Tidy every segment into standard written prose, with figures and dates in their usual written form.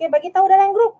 Oke, bagi tahu dalam grup.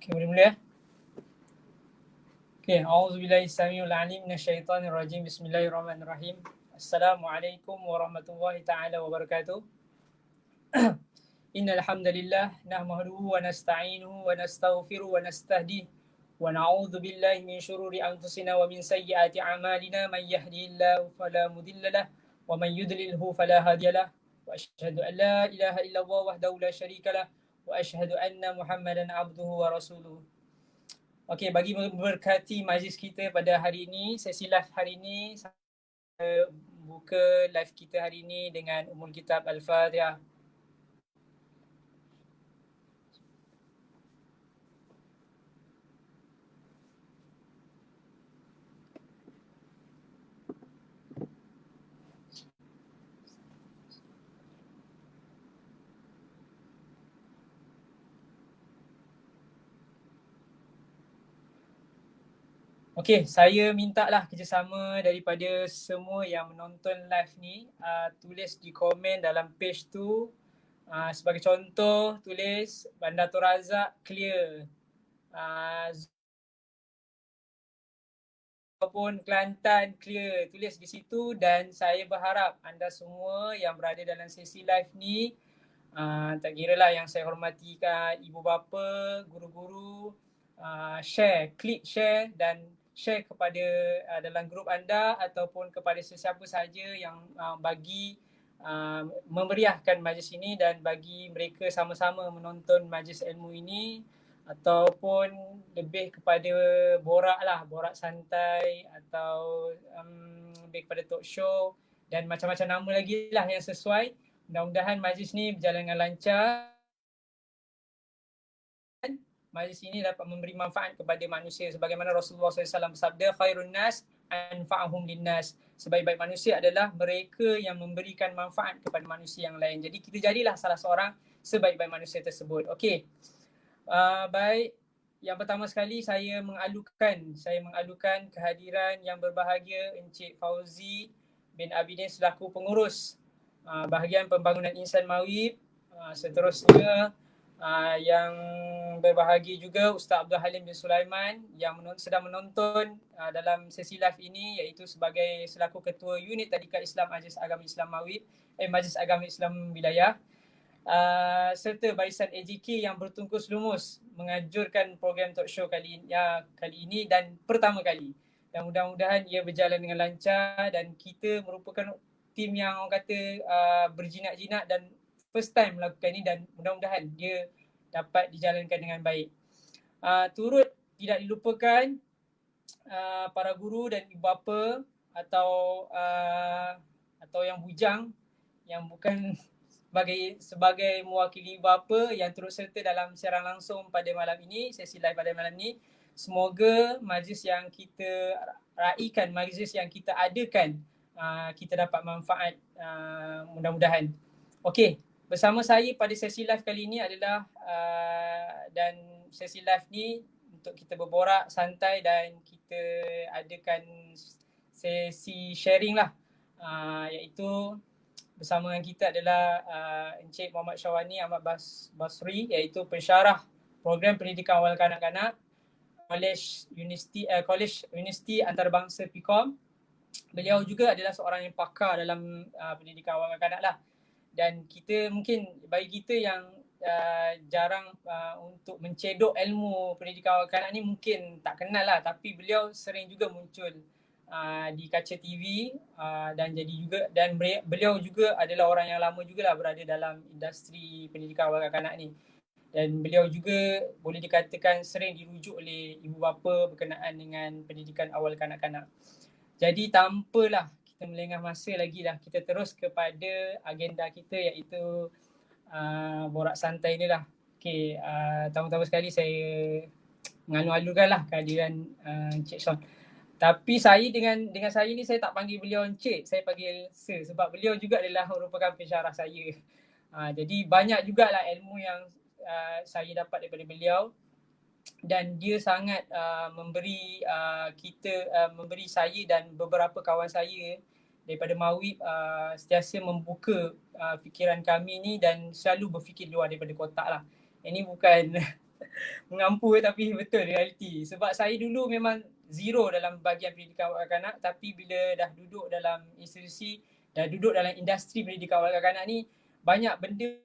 Okay, boleh mula ya? Okay, a'udzubillahi samiul alim minasyaitonir rajim. Bismillahirrahmanirrahim. Assalamualaikum warahmatullahi taala wabarakatuh. Innal hamdalillah nahmaduhu wa nasta'inuhu wa nastaghfiruhu wa nastahdihi wa na'udzu billahi min shururi anfusina wa min sayyiati a'malina may yahdihillahu fala mudilla lahu wa man yudlilhu fala hadiyalah wa asyhadu an la ilaha illallah wahdahu la syarikalah wa asyhadu anna Muhammadan abduhu wa rasuluhu. Okey, bagi memberkati majlis kita pada hari ini, sesi live hari ini, saya buka live kita hari ini dengan Ummul Kitab Al-Fatihah. Okey, saya mintalah kerjasama daripada semua yang menonton live ni, tulis di komen dalam page tu. Sebagai contoh, tulis Bandar Tun Razak clear, ataupun Kelantan clear, tulis di situ. Dan saya berharap anda semua yang berada dalam sesi live ni, tak kira lah yang saya hormatikan ibu bapa, guru-guru, share, klik share dan share kepada dalam grup anda ataupun kepada sesiapa sahaja yang bagi memeriahkan majlis ini dan bagi mereka sama-sama menonton majlis ilmu ini, ataupun lebih kepada borak lah, borak santai atau lebih kepada talk show dan macam-macam nama lagi lah yang sesuai. Mudah-mudahan majlis ni berjalan dengan lancar. Majlis ini dapat memberi manfaat kepada manusia sebagaimana Rasulullah SAW bersabda, khairun nas anfa'ahum linnas. Sebaik-baik manusia adalah mereka yang memberikan manfaat kepada manusia yang lain. Jadi kita jadilah salah seorang sebaik-baik manusia tersebut. Okey. Baik, yang pertama sekali saya mengalukan kehadiran yang berbahagia Encik Fauzi bin Abidin selaku pengurus bahagian pembangunan Insan Mawib. Seterusnya yang berbahagia juga Ustaz Abdul Halim bin Sulaiman yang sedang menonton dalam sesi live ini, iaitu sebagai selaku ketua unit Tadika Islam Majlis Agama Islam Mawib, Majlis Agama Islam Wilayah. Serta barisan AJK yang bertungkus lumus mengajurkan program talk show kali ini dan pertama kali. Dan mudah-mudahan ia berjalan dengan lancar dan kita merupakan tim yang orang kata berjinak-jinak dan first time melakukan ini dan mudah-mudahan dia dapat dijalankan dengan baik. Turut tidak dilupakan para guru dan ibu bapa atau yang bujang yang bukan sebagai mewakili ibu bapa yang turut serta dalam siaran langsung pada malam ini, sesi live pada malam ini. Semoga majlis yang kita raikan, majlis yang kita adakan, kita dapat manfaat mudah-mudahan. Okey, bersama saya pada sesi live kali ini adalah dan sesi live ni untuk kita berborak santai dan kita adakan sesi sharing lah, iaitu bersama dengan kita adalah Encik Muhammad Syawani Ahmad Basri, iaitu pensyarah program pendidikan awal kanak-kanak Kolej Universiti Antarabangsa PIKOM. Beliau juga adalah seorang yang pakar dalam pendidikan awal kanak-kanak lah. Dan kita mungkin, bagi kita yang jarang untuk mencedok ilmu pendidikan awal kanak ni mungkin tak kenal lah, tapi beliau sering juga muncul di kaca TV dan beliau juga adalah orang yang lama jugalah berada dalam industri pendidikan awal kanak-kanak ni. Dan beliau juga boleh dikatakan sering dirujuk oleh ibu bapa berkenaan dengan pendidikan awal kanak-kanak. Jadi tanpalah kita melengah masa lagi lah, kita terus kepada agenda kita, iaitu borak santai ni lah. Okay, pertama-tama sekali saya mengalu-alukan lah kehadiran Encik Sean. Tapi saya dengan saya ni, saya tak panggil beliau Encik, saya panggil Sir, sebab beliau juga adalah merupakan pensyarah saya. Jadi banyak jugalah ilmu yang saya dapat daripada beliau, dan dia sangat memberi memberi saya dan beberapa kawan saya daripada Mawib sentiasa membuka fikiran kami ni dan selalu berfikir luar daripada kotak lah. Ini bukan mengampu tapi betul realiti. Sebab saya dulu memang zero dalam bahagian pendidikan awal kanak, tapi bila dah duduk dalam institusi, dah duduk dalam industri pendidikan awal kanak ni, banyak benda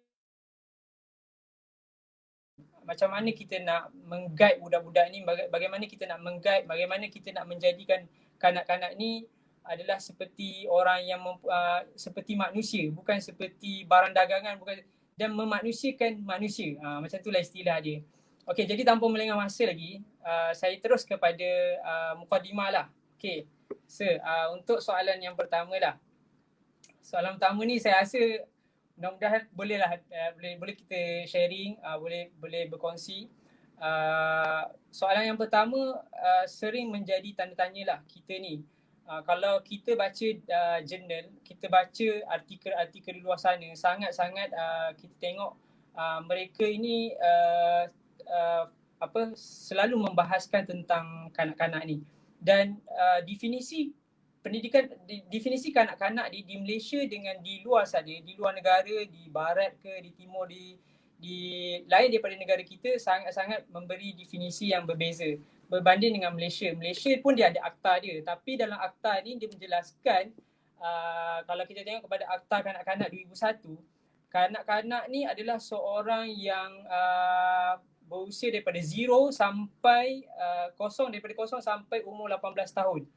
macam mana kita nak mengguide budak-budak ni, bagaimana kita nak mengguide, bagaimana kita nak menjadikan kanak-kanak ni adalah seperti orang yang seperti manusia, bukan seperti barang dagangan, bukan, dan memanusiakan manusia. Macam itulah istilah dia. Okey, jadi tanpa melengah masa lagi, saya terus kepada mukadimah lah. Okey, untuk soalan yang pertama lah. Soalan pertama ni saya rasa mudah-mudahan boleh kita sharing, boleh berkongsi. Soalan yang pertama sering menjadi tanda tanya lah kita ni. Kalau kita baca jurnal, kita baca artikel-artikel di luar sana, sangat-sangat kita tengok mereka ini selalu membahaskan tentang kanak-kanak ni. Dan definisi pendidikan, definisi kanak-kanak di Malaysia dengan di luar saja, di luar negara, di barat ke, di timur, di lain daripada negara kita, sangat-sangat memberi definisi yang berbeza berbanding dengan Malaysia. Malaysia pun dia ada akta dia, tapi dalam akta ni dia menjelaskan, kalau kita tengok kepada akta kanak-kanak 2001, kanak-kanak ni adalah seorang yang berusia daripada daripada kosong sampai umur 18 tahun.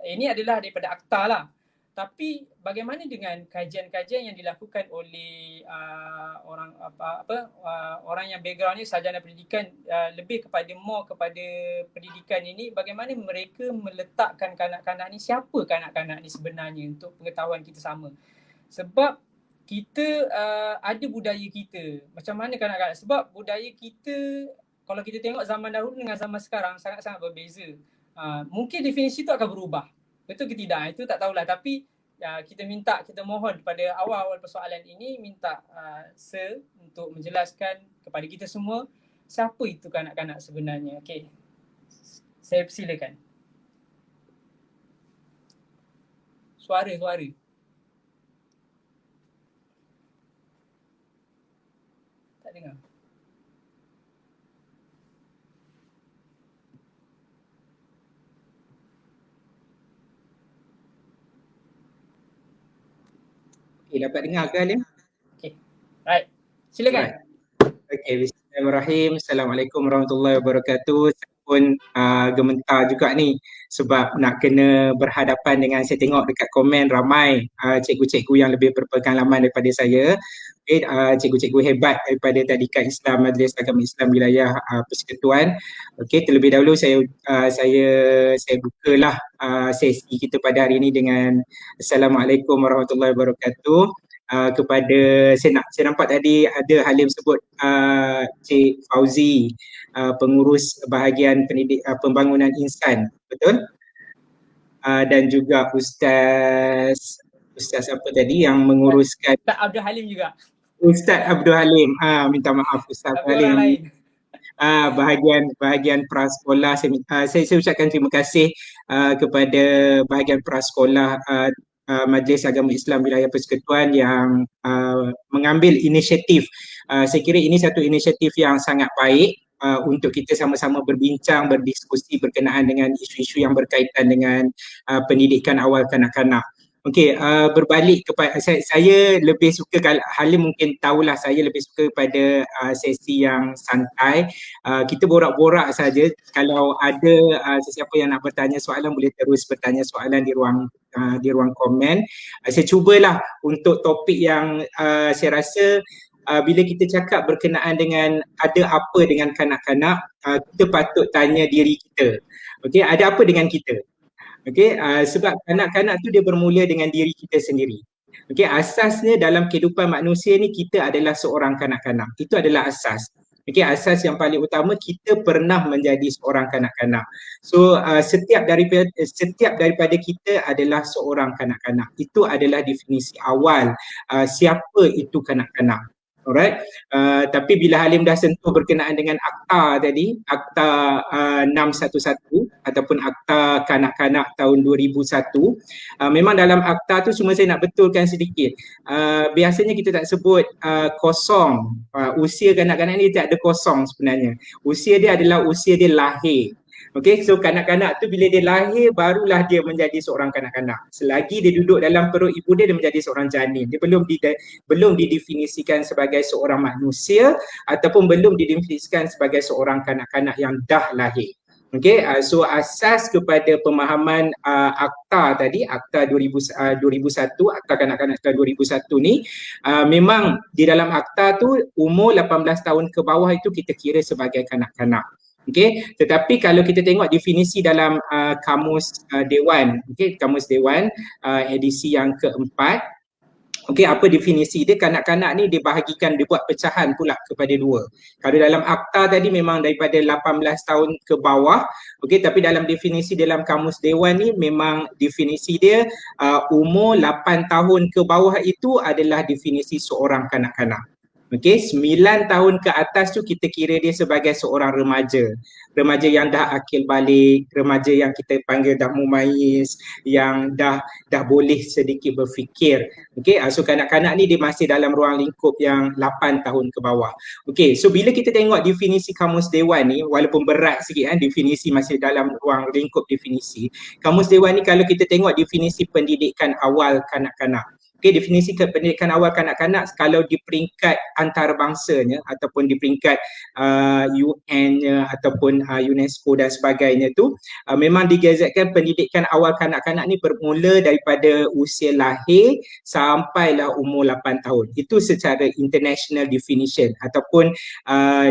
Ini adalah daripada akta lah. Tapi bagaimana dengan kajian-kajian yang dilakukan oleh orang yang backgroundnya sarjana pendidikan, lebih kepada pendidikan ini, bagaimana mereka meletakkan kanak-kanak ni, siapa kanak-kanak ni sebenarnya, untuk pengetahuan kita sama. Sebab kita ada budaya kita, macam mana kanak-kanak, sebab budaya kita kalau kita tengok zaman dahulu dengan zaman sekarang sangat-sangat berbeza. Mungkin definisi tu akan berubah, betul ke tidak, itu tak tahulah. Tapi kita mohon pada awal-awal persoalan ini, minta Sir untuk menjelaskan kepada kita semua siapa itu kanak-kanak sebenarnya. Okey, saya persilakan. Suara tak dengar. Okay, dapat dengar ke Halim? Okay, right. Silakan. Okay, bismillahirrahmanirrahim. Assalamualaikum warahmatullahi wabarakatuh. Saya pun gementar juga ni sebab nak kena berhadapan dengan, saya tengok dekat komen ramai cikgu-cikgu yang lebih berpengalaman daripada saya. Okay, cikgu-cikgu hebat daripada Tadika Islam Majlis Agama Islam Wilayah Persekutuan. Okay, terlebih dahulu saya bukalah sesi kita pada hari ini dengan Assalamualaikum warahmatullahi wabarakatuh. Kepada saya nampak tadi ada Halim sebut Cik Fauzi, pengurus bahagian pembangunan insan, betul? Dan juga Ustaz apa tadi yang menguruskan, Ustaz Abdul Halim juga. Ustaz Abdul Halim, minta maaf Ustaz Abdul Halim. Bahagian prasekolah, saya ucapkan terima kasih kepada bahagian prasekolah Majlis Agama Islam Wilayah Persekutuan yang mengambil inisiatif. Saya kira ini satu inisiatif yang sangat baik untuk kita sama-sama berbincang, berdiskusi berkenaan dengan isu-isu yang berkaitan dengan pendidikan awal kanak-kanak. Okey, berbalik kepada saya lebih suka, Halim mungkin tahulah, saya lebih suka pada sesi yang santai. Kita borak-borak saja. Kalau ada sesiapa yang nak bertanya soalan, boleh terus bertanya soalan di ruang komen. Saya cubalah untuk topik yang saya rasa bila kita cakap berkenaan dengan ada apa dengan kanak-kanak, kita patut tanya diri kita. Okey, ada apa dengan kita? Okey, sebab kanak-kanak tu dia bermula dengan diri kita sendiri. Okey, asasnya dalam kehidupan manusia ni kita adalah seorang kanak-kanak. Itu adalah asas. Okey, asas yang paling utama, kita pernah menjadi seorang kanak-kanak. So setiap daripada kita adalah seorang kanak-kanak. Itu adalah definisi awal siapa itu kanak-kanak. Alright, tapi bila Halim dah sentuh berkenaan dengan akta tadi, akta 611 ataupun akta kanak-kanak tahun 2001, memang dalam akta tu cuma saya nak betulkan sedikit. Biasanya kita tak sebut kosong, usia kanak-kanak ni tak ada kosong sebenarnya. Usia dia adalah usia dia lahir. Okay, so kanak-kanak tu bila dia lahir barulah dia menjadi seorang kanak-kanak. Selagi dia duduk dalam perut ibu dia, dia menjadi seorang janin. Dia belum didefinisikan sebagai seorang manusia ataupun belum didefinisikan sebagai seorang kanak-kanak yang dah lahir. Okay, so asas kepada pemahaman akta tadi, akta 2001, akta kanak-kanak tahun 2001 ni, memang di dalam akta tu umur 18 tahun ke bawah itu kita kira sebagai kanak-kanak. Okay, tetapi kalau kita tengok definisi dalam kamus Dewan, okay, kamus Dewan edisi yang keempat, okey, apa definisi dia? Kanak-kanak ni dibahagikan, dibuat pecahan pula kepada dua. Kalau dalam akta tadi memang daripada 18 tahun ke bawah, okey, tapi dalam definisi dalam kamus Dewan ni memang definisi dia umur 8 tahun ke bawah itu adalah definisi seorang kanak-kanak. Okey, 9 tahun ke atas tu kita kira dia sebagai seorang remaja. Remaja yang dah akil balik, remaja yang kita panggil dah mumayyiz, yang dah boleh sedikit berfikir. Okey, so kanak-kanak ni dia masih dalam ruang lingkup yang 8 tahun ke bawah. Okey, so bila kita tengok definisi kamus Dewan ni, walaupun berat sikit kan, definisi masih dalam ruang lingkup definisi. Kamus Dewan ni kalau kita tengok definisi pendidikan awal kanak-kanak. Okay, definisi pendidikan awal kanak-kanak kalau di peringkat antarabangsanya ataupun di peringkat UN-nya ataupun UNESCO dan sebagainya tu, memang digazetkan pendidikan awal kanak-kanak ni bermula daripada usia lahir sampailah umur 8 tahun. Itu secara international definition ataupun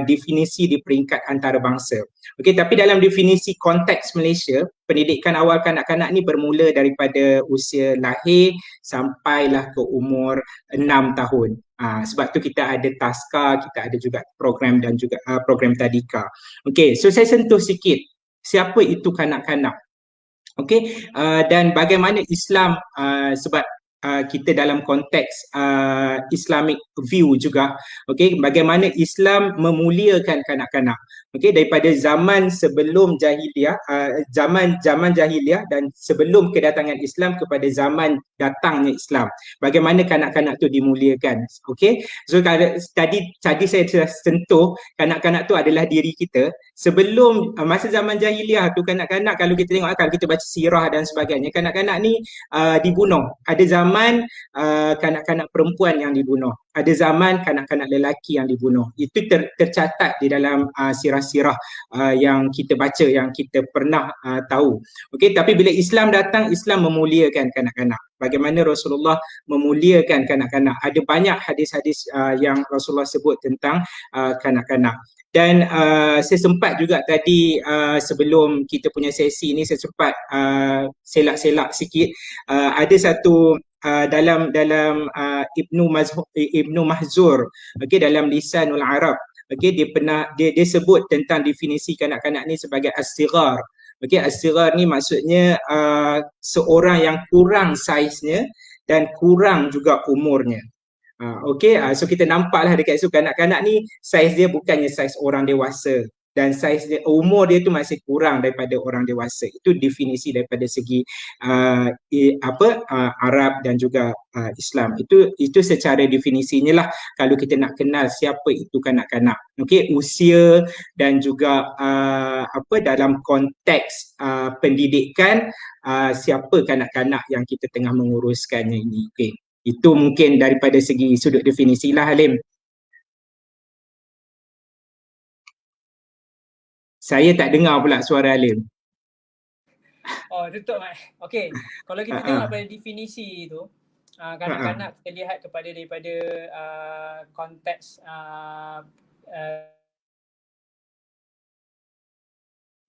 definisi di peringkat antarabangsa. Okey, tapi dalam definisi konteks Malaysia, pendidikan awal kanak-kanak ni bermula daripada usia lahir sampailah ke umur 6 tahun. Sebab tu kita ada taska, kita ada juga program dan juga program tadika. Okey, so saya sentuh sikit siapa itu kanak-kanak. Okey, dan bagaimana Islam, sebab kita dalam konteks Islamic view juga, okey, bagaimana Islam memuliakan kanak-kanak. Okey, daripada zaman sebelum jahiliah, zaman jahiliah dan sebelum kedatangan Islam kepada zaman datangnya Islam, bagaimana kanak-kanak tu dimuliakan. Okey, so tadi saya sudah sentuh kanak-kanak tu adalah diri kita. Sebelum masa zaman jahiliah tu, kanak-kanak kalau kita tengok, kalau kita baca sirah dan sebagainya, kanak-kanak ni dibunuh. Ada zaman kanak-kanak perempuan yang dibunuh, ada zaman kanak-kanak lelaki yang dibunuh. Itu tercatat di dalam sirah-sirah yang kita baca, yang kita pernah tahu. Okey, tapi bila Islam datang, Islam memuliakan kanak-kanak. Bagaimana Rasulullah memuliakan kanak-kanak? Ada banyak hadis-hadis yang Rasulullah sebut tentang kanak-kanak. Dan saya sempat juga tadi sebelum kita punya sesi ni, saya sempat selak-selak sikit. Ada satu dalam Ibnu Mahzur, okey, dalam Lisanul Arab, okey, dia sebut tentang definisi kanak-kanak ni sebagai as-sighar. Okey, as-sighar ni maksudnya seorang yang kurang saiznya dan kurang juga umurnya. Okey, so kita nampaklah dekat situ kanak-kanak ni saiz dia bukannya saiz orang dewasa dan saiz dia, umur dia tu masih kurang daripada orang dewasa. Itu definisi daripada segi Arab dan juga Islam. Itu secara definisinya lah kalau kita nak kenal siapa itu kanak-kanak. Okey, usia dan juga dalam konteks pendidikan, siapa kanak-kanak yang kita tengah menguruskannya ini. Okey. Itu mungkin daripada segi sudut definisi lah, Halim. Saya tak dengar pula suara Halim. Oh, tutup Mat. Okey, kalau kita tengok pada definisi tu, kanak-kanak kita lihat daripada konteks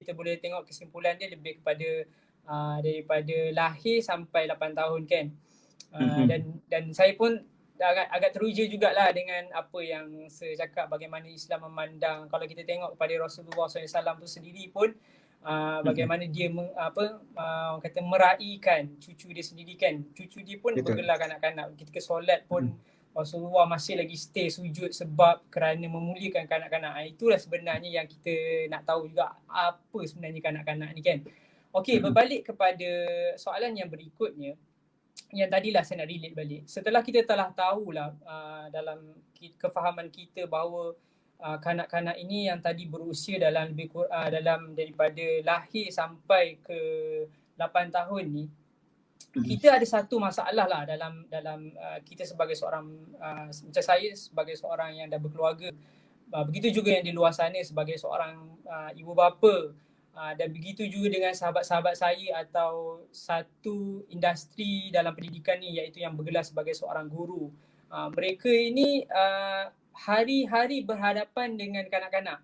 kita boleh tengok kesimpulan dia lebih kepada daripada lahir sampai 8 tahun kan. Dan saya pun agak teruja jugalah dengan apa yang saya cakap, bagaimana Islam memandang. Kalau kita tengok kepada Rasulullah SAW tu sendiri pun bagaimana dia kata meraihkan cucu dia sendiri kan. Cucu dia pun bergelar kanak-kanak. Ketika solat pun Rasulullah masih lagi stay sujud sebab kerana memuliakan kanak-kanak. Itulah sebenarnya yang kita nak tahu juga, apa sebenarnya kanak-kanak ni kan. Okey, berbalik kepada soalan yang berikutnya, yang tadilah saya nak relate balik. Setelah kita telah tahulah dalam kefahaman kita bahawa kanak-kanak ini yang tadi berusia dalam dalam daripada lahir sampai ke 8 tahun ni, kita ada satu masalah lah dalam kita sebagai seorang macam saya sebagai seorang yang dah berkeluarga, begitu juga yang di luar sana sebagai seorang ibu bapa, dan begitu juga dengan sahabat-sahabat saya atau satu industri dalam pendidikan ni, iaitu yang bergelar sebagai seorang guru. Mereka ini hari-hari berhadapan dengan kanak-kanak.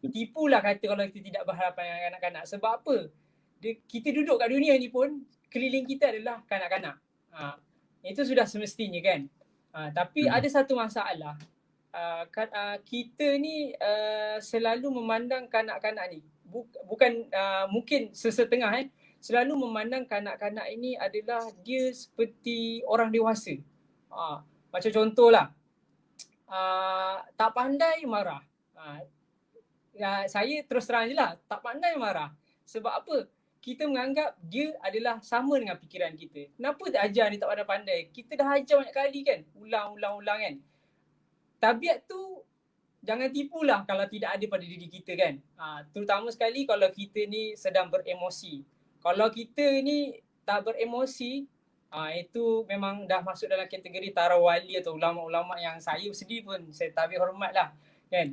Tipulah kata kalau kita tidak berhadapan dengan kanak-kanak. Sebab apa? Kita duduk kat dunia ni pun keliling kita adalah kanak-kanak. Itu sudah semestinya kan. Tapi ada satu masalah. Kita ni selalu memandang kanak-kanak ni bukan mungkin sesetengah selalu memandang kanak-kanak ini adalah dia seperti orang dewasa. Macam contohlah, tak pandai marah. Saya terus terang je lah, tak pandai marah. Sebab apa? Kita menganggap dia adalah sama dengan fikiran kita. Kenapa tak ajar ni tak pandai-pandai? Kita dah ajar banyak kali kan, ulang kan. Tabiat tu jangan tipulah kalau tidak ada pada diri kita kan. Terutama sekali kalau kita ni sedang beremosi. Kalau kita ni tak beremosi, itu memang dah masuk dalam kategori tarawali atau ulama-ulama yang saya sendiri pun saya tabik hormat lah kan.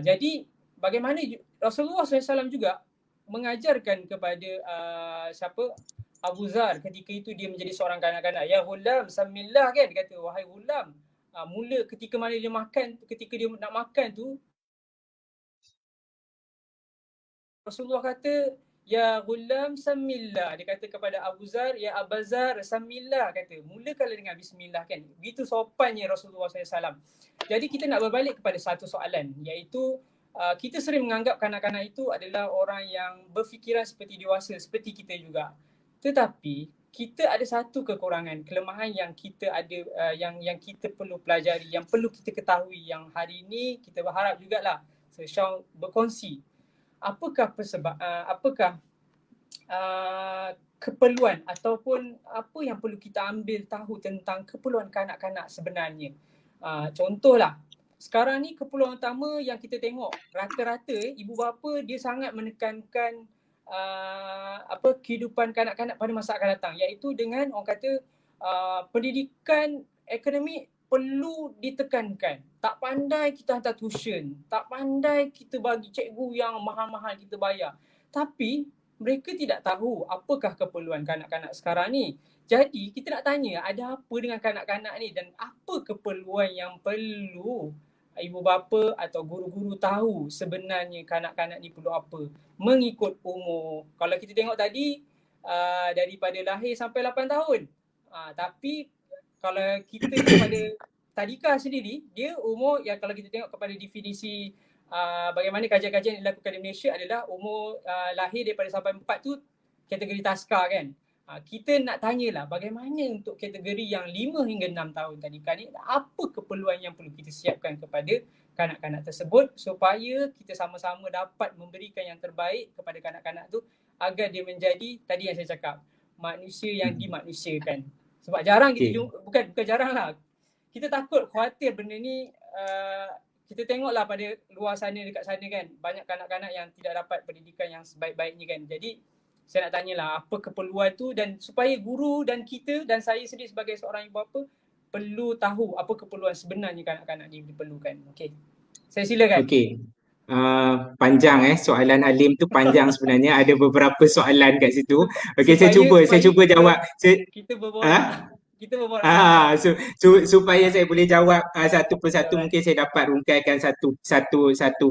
Jadi bagaimana Rasulullah SAW juga mengajarkan kepada Abu Zar ketika itu dia menjadi seorang kanak-kanak. Ya ghulam, samillah kan, dia kata, wahai ghulam, mula ketika mana dia makan, ketika dia nak makan tu, Rasulullah kata, ya ghulam samillah. Dia kata kepada Abu Zar, ya Abazar samillah, kata, mulakanlah dengan bismillah kan. Begitu sopannya Rasulullah SAW. Jadi kita nak berbalik kepada satu soalan, iaitu kita sering menganggap kanak-kanak itu adalah orang yang berfikiran seperti dewasa, seperti kita juga. Tetapi kita ada satu kekurangan, kelemahan yang kita ada, yang kita perlu pelajari, yang perlu kita ketahui, yang hari ini kita berharap jugalah Syah berkongsi. Apakah keperluan ataupun apa yang perlu kita ambil tahu tentang keperluan kanak-kanak sebenarnya. Contohlah, sekarang ni keperluan utama yang kita tengok rata-rata ibu bapa dia sangat menekankan kehidupan kanak-kanak pada masa akan datang, iaitu dengan orang kata pendidikan akademik perlu ditekankan. Tak pandai kita hantar tuition, tak pandai kita bagi cikgu yang mahal-mahal kita bayar. Tapi mereka tidak tahu apakah keperluan kanak-kanak sekarang ni. Jadi kita nak tanya, ada apa dengan kanak-kanak ni dan apa keperluan yang perlu ibu bapa atau guru-guru tahu sebenarnya kanak-kanak ni perlu apa mengikut umur. Kalau kita tengok tadi daripada lahir sampai 8 tahun. Tapi kalau kita kepada tadika sendiri, dia umur yang kalau kita tengok kepada definisi bagaimana kajian-kajian yang dilakukan di Malaysia adalah umur lahir daripada sampai 4 tu kategori taska kan. Kita nak tanyalah bagaimana untuk kategori yang 5 hingga 6 tahun tadika ni, apa keperluan yang perlu kita siapkan kepada kanak-kanak tersebut supaya kita sama-sama dapat memberikan yang terbaik kepada kanak-kanak tu agar dia menjadi, tadi yang saya cakap, manusia yang dimanusiakan. Sebab jarang kita jumpa, bukan jarang lah, kita takut khawatir benda ni, kita tengoklah pada luar sana, dekat sana kan, banyak kanak-kanak yang tidak dapat pendidikan yang sebaik-baiknya kan. Jadi saya nak tanyalah apa keperluan tu, dan supaya guru dan kita dan saya sendiri sebagai seorang ibu bapa perlu tahu apa keperluan sebenarnya kanak-kanak ni diperlukan. Okey. Saya silakan. Okey. Panjang soalan Halim tu panjang sebenarnya, ada beberapa soalan kat situ. Okey, saya cuba jawab. Kita berborak. Supaya saya boleh jawab satu persatu, mungkin saya dapat rungkaikan satu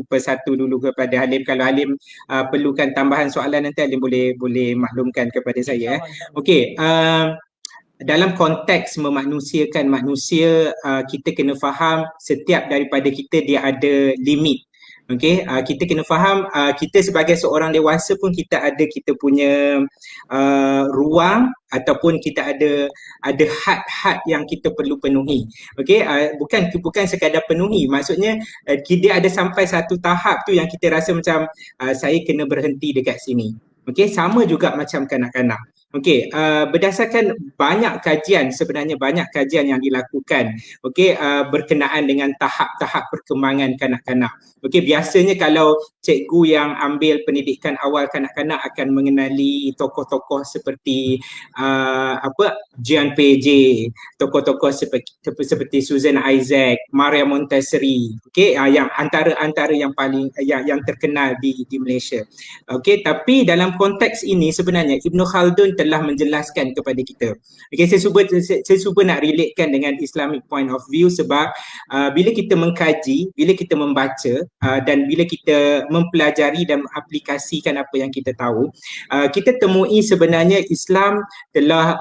persatu dulu kepada Halim. Kalau Halim perlukan tambahan soalan, nanti Halim boleh maklumkan kepada saya. Okey, dalam konteks memanusiakan manusia, kita kena faham setiap daripada kita dia ada limit. Okey, kita kena faham kita sebagai seorang dewasa pun kita punya ruang ataupun kita ada had-had yang kita perlu penuhi. Okey, bukan sekadar penuhi, maksudnya dia ada sampai satu tahap tu yang kita rasa macam saya kena berhenti dekat sini. Okey, sama juga macam kanak-kanak. Okey, berdasarkan sebenarnya banyak kajian yang dilakukan, okey, berkenaan dengan tahap-tahap perkembangan kanak-kanak. Okey, biasanya kalau cikgu yang ambil pendidikan awal kanak-kanak akan mengenali tokoh-tokoh seperti Gian Piaget, tokoh-tokoh seperti Susan Isaac, Maria Montessori. Okey, yang antara yang paling yang terkenal di Malaysia. Okey, tapi dalam konteks ini sebenarnya Ibn Khaldun telah menjelaskan kepada kita. Okey, saya cuba nak relatekan dengan Islamic point of view sebab bila kita mengkaji, bila kita membaca dan bila kita mempelajari dan mengaplikasikan apa yang kita tahu, kita temui sebenarnya Islam telah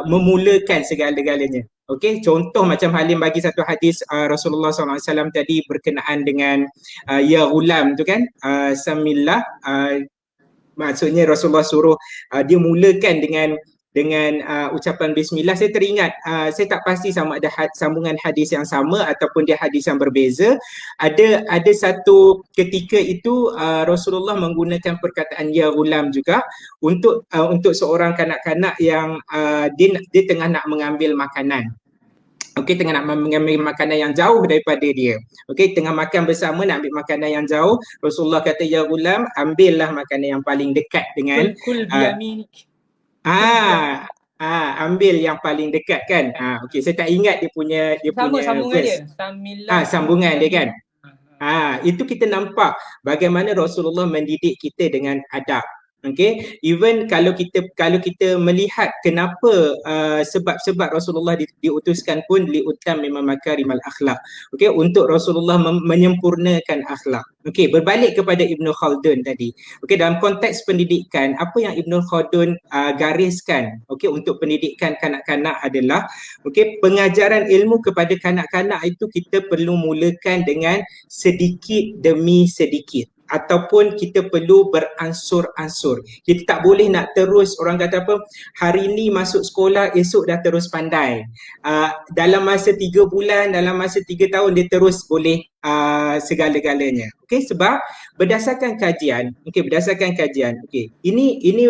memulakan segala-galanya. Okey, contoh macam Halim bagi satu hadis Rasulullah SAW tadi berkenaan dengan ya ghulam tu kan, samillah, maksudnya Rasulullah suruh dia mulakan dengan ucapan bismillah. Saya teringat, saya tak pasti sama ada sambungan hadis yang sama ataupun dia hadis yang berbeza. Ada satu ketika itu Rasulullah menggunakan perkataan ya ghulam juga untuk seorang kanak-kanak yang dia tengah nak mengambil makanan. Okey, tengah nak mengambil makanan yang jauh daripada dia. Okey, tengah makan bersama nak ambil makanan yang jauh. Rasulullah kata, ya ghulam, ambillah makanan yang paling dekat dengan Kul biyaminik. ambil yang paling dekat kan. Okey, saya tak ingat dia punya Sambungan verse. dia. Sambungan dia kan. Itu kita nampak bagaimana Rasulullah mendidik kita dengan adab. Okay, even kalau kita melihat kenapa sebab-sebab Rasulullah diutuskan pun liutam mimma makarimal akhlak. Okay, untuk Rasulullah menyempurnakan akhlak. Okay, berbalik kepada Ibn Khaldun tadi. Okay, dalam konteks pendidikan, apa yang Ibn Khaldun gariskan, okay, untuk pendidikan kanak-kanak adalah, okay, pengajaran ilmu kepada kanak-kanak itu kita perlu mulakan dengan sedikit demi sedikit. Ataupun kita perlu beransur-ansur. Kita tak boleh nak terus, orang kata apa, hari ni masuk sekolah, esok dah terus pandai. Dalam masa 3 bulan, dalam masa 3 tahun dia terus boleh segala-galanya. Okay, sebab berdasarkan kajian, ini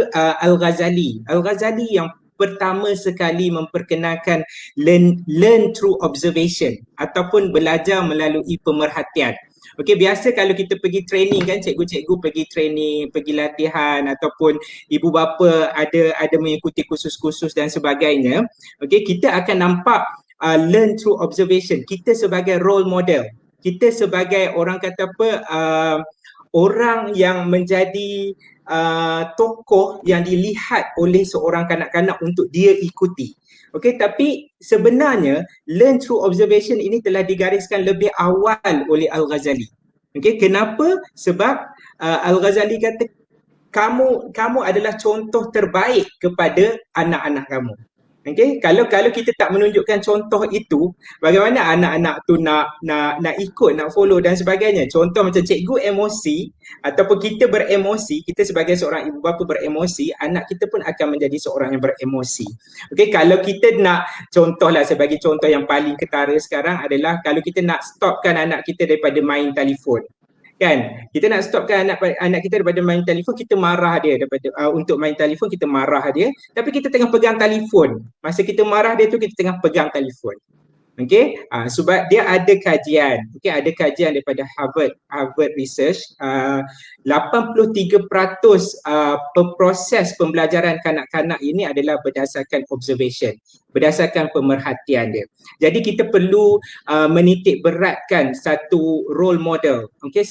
Al-Ghazali yang pertama sekali memperkenalkan learn through observation ataupun belajar melalui pemerhatian. Okey, biasa kalau kita pergi training kan, cikgu-cikgu pergi training, pergi latihan ataupun ibu bapa ada mengikuti kursus-kursus dan sebagainya. Okey, kita akan nampak learn through observation. Kita sebagai role model, kita sebagai orang kata apa, orang yang menjadi tokoh yang dilihat oleh seorang kanak-kanak untuk dia ikuti. Okey, tapi sebenarnya learn through observation ini telah digariskan lebih awal oleh Al-Ghazali. Okey, kenapa? Sebab Al-Ghazali kata kamu adalah contoh terbaik kepada anak-anak kamu. Okey, kalau kita tak menunjukkan contoh itu, bagaimana anak-anak tu nak ikut, nak follow dan sebagainya. Contoh macam cikgu emosi ataupun kita beremosi, kita sebagai seorang ibu bapa beremosi, anak kita pun akan menjadi seorang yang beremosi. Okey, kalau kita nak, contohlah sebagai contoh yang paling ketara sekarang adalah kalau kita nak stopkan anak kita daripada main telefon. Kan, kita nak stopkan anak kita daripada main telefon, kita marah dia untuk main telefon, kita marah dia, tapi kita tengah pegang telefon. Masa kita marah dia tu, kita tengah pegang telefon. Okey, sebab dia ada kajian. Okey, ada kajian daripada Harvard Research, 83% proses pembelajaran kanak-kanak ini adalah berdasarkan observation, berdasarkan pemerhatian dia. Jadi kita perlu menitik beratkan satu role model. Okey,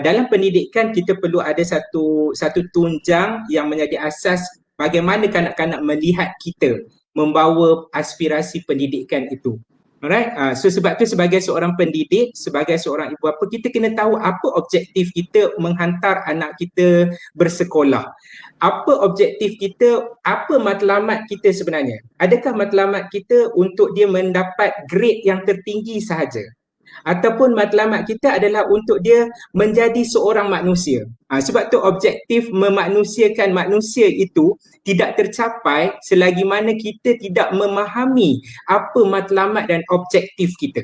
dalam pendidikan kita perlu ada satu tunjang yang menjadi asas bagaimana kanak-kanak melihat kita membawa aspirasi pendidikan itu. Alright, so sebab tu sebagai seorang pendidik, sebagai seorang ibu bapa, kita kena tahu apa objektif kita menghantar anak kita bersekolah. Apa objektif kita, apa matlamat kita sebenarnya? Adakah matlamat kita untuk dia mendapat grade yang tertinggi sahaja? ataupun matlamat kita adalah untuk dia menjadi seorang manusia. Sebab tu objektif memanusiakan manusia itu tidak tercapai selagi mana kita tidak memahami apa matlamat dan objektif kita.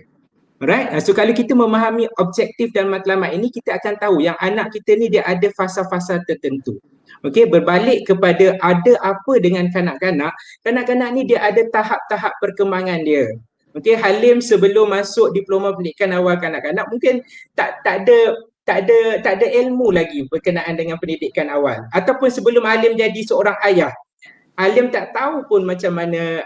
Alright, so kalau kita memahami objektif dan matlamat ini, kita akan tahu yang anak kita ni dia ada fasa-fasa tertentu. Okey, berbalik kepada ada apa dengan kanak-kanak, kanak-kanak ni dia ada tahap-tahap perkembangan dia. Okey, Halim sebelum masuk diploma pendidikan awal kanak-kanak mungkin tak ada ilmu lagi berkenaan dengan pendidikan awal, ataupun sebelum Halim jadi seorang ayah, Halim tak tahu pun macam mana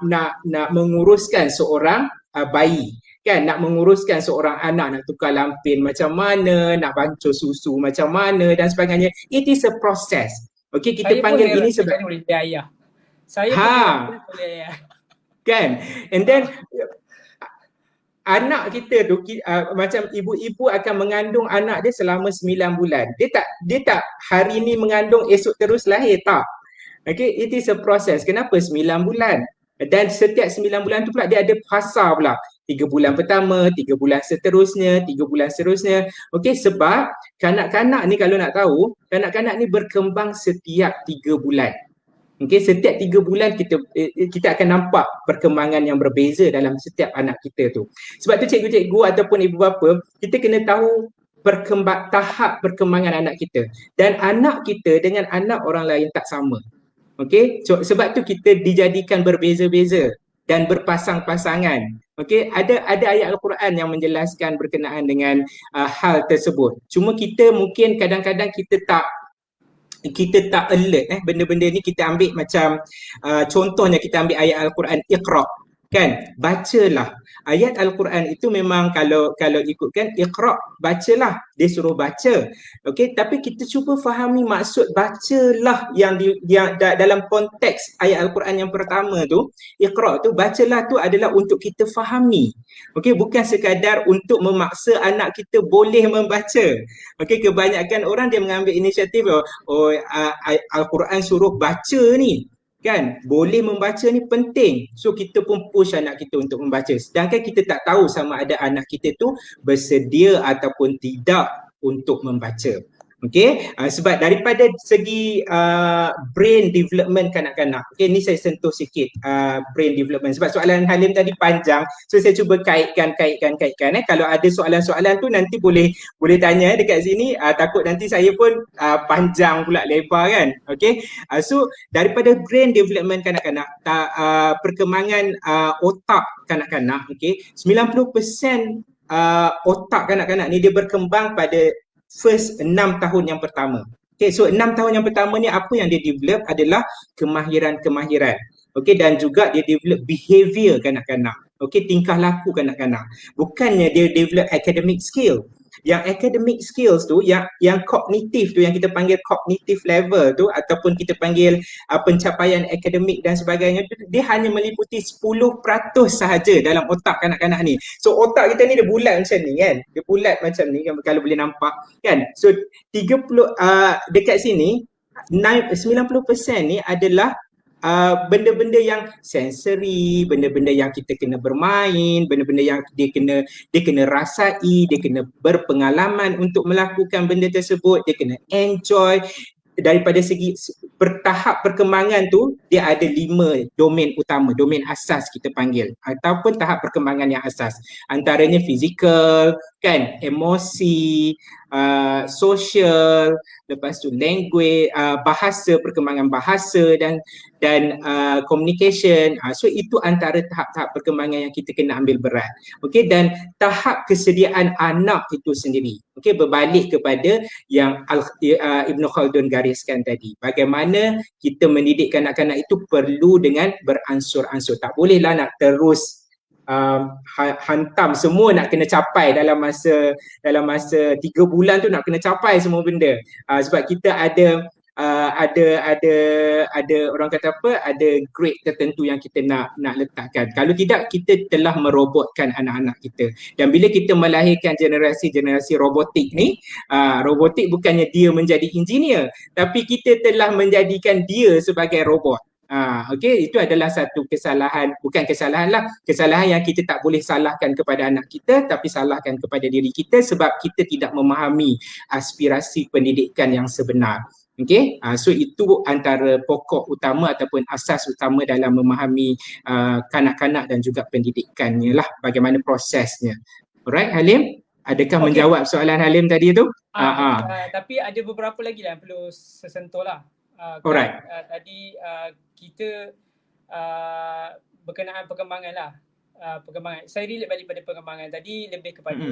nak menguruskan seorang bayi, kan, nak menguruskan seorang anak, nak tukar lampin macam mana, nak bancuh susu macam mana dan sebagainya. It is a process. Okey, kita Saya pun panggil heran ini sebab boleh jadi ayah. Saya pun heran boleh ayah. Kan, and then anak kita tu macam ibu-ibu akan mengandung anak dia selama 9 bulan. Dia tak hari ni mengandung esok terus lahir, tak. Okay, it is a process. Kenapa 9 bulan? Dan setiap 9 bulan tu pula dia ada fasa pula. 3 bulan pertama, 3 bulan seterusnya, 3 bulan seterusnya. Okey, sebab kanak-kanak ni kalau nak tahu, kanak-kanak ni berkembang setiap 3 bulan. Okey, setiap 3 bulan kita akan nampak perkembangan yang berbeza dalam setiap anak kita tu. Sebab tu cikgu-cikgu ataupun ibu bapa, kita kena tahu tahap perkembangan anak kita. Dan anak kita dengan anak orang lain tak sama. Okey, sebab tu kita dijadikan berbeza-beza dan berpasang-pasangan. Okey, ada ayat Al-Quran yang menjelaskan berkenaan dengan hal tersebut. Cuma kita mungkin kadang-kadang kita tak alert benda-benda ni. Kita ambil macam contohnya kita ambil ayat Al-Quran Iqra, kan, bacalah. Ayat Al-Quran itu memang kalau ikutkan Iqra, bacalah, dia suruh baca. Okey, tapi kita cuba fahami maksud bacalah yang dalam konteks ayat Al-Quran yang pertama tu, Iqra tu, bacalah tu adalah untuk kita fahami. Okey, bukan sekadar untuk memaksa anak kita boleh membaca. Okey, kebanyakan orang dia mengambil inisiatif, Al-Quran suruh baca ni, kan, boleh membaca ni penting, so kita pun push anak kita untuk membaca, sedangkan kita tak tahu sama ada anak kita tu bersedia ataupun tidak untuk membaca. Okey, sebab daripada segi brain development kanak-kanak, okey, ni saya sentuh sikit brain development sebab soalan Halim tadi panjang, so saya cuba kaitkan. Kalau ada soalan-soalan tu nanti boleh tanya dekat sini, takut nanti saya pun panjang pula lebar, kan. Okey, so daripada brain development kanak-kanak, perkembangan otak kanak-kanak, okey, 90% otak kanak-kanak ni dia berkembang pada first 6 tahun yang pertama. Okay, so 6 tahun yang pertama ni apa yang dia develop adalah kemahiran-kemahiran. Okay, dan juga dia develop behavior kanak-kanak. Okay, tingkah laku kanak-kanak. Bukannya dia develop academic skill. Yang academic skills tu, yang kognitif tu, yang kita panggil cognitive level tu, ataupun kita panggil pencapaian akademik dan sebagainya tu, dia hanya meliputi 10% sahaja dalam otak kanak-kanak ni. So otak kita ni dia bulat macam ni, kan, dia bulat macam ni, kalau boleh nampak, kan. So 30 dekat sini 90% ni adalah benda-benda yang sensory, benda-benda yang kita kena bermain, benda-benda yang dia kena rasai, dia kena berpengalaman untuk melakukan benda tersebut, dia kena enjoy. Daripada segi tahap perkembangan tu, dia ada 5 domain utama, domain asas kita panggil, ataupun tahap perkembangan yang asas. Antaranya fizikal, kan, emosi, social, lepas tu language, bahasa, perkembangan bahasa dan communication. So itu antara tahap-tahap perkembangan yang kita kena ambil berat. Okey, dan tahap kesediaan anak itu sendiri. Okey, berbalik kepada yang Ibn Khaldun gariskan tadi. Bagaimana kita mendidik kanak-kanak itu perlu dengan beransur-ansur. Tak bolehlah nak terus hantam semua nak kena capai dalam masa 3 bulan tu, nak kena capai semua benda. Sebab kita ada orang kata apa, ada grade tertentu yang kita nak letakkan. Kalau tidak, kita telah merobotkan anak-anak kita. Dan bila kita melahirkan generasi robotik ni, robotik bukannya dia menjadi engineer, tapi kita telah menjadikan dia sebagai robot. Okey, itu adalah satu kesalahan, bukan kesalahan lah, kesalahan yang kita tak boleh salahkan kepada anak kita, tapi salahkan kepada diri kita sebab kita tidak memahami aspirasi pendidikan yang sebenar. Okey, so itu antara pokok utama ataupun asas utama dalam memahami kanak-kanak dan juga pendidikannya lah, bagaimana prosesnya. Alright, Halim, adakah Okey. menjawab soalan Halim tadi tu? Tapi ada beberapa lagi lah yang perlu sesentuh lah. Alright. Tadi kita berkenaan perkembangan lah. Perkembangan. Saya relate balik pada perkembangan tadi lebih kepada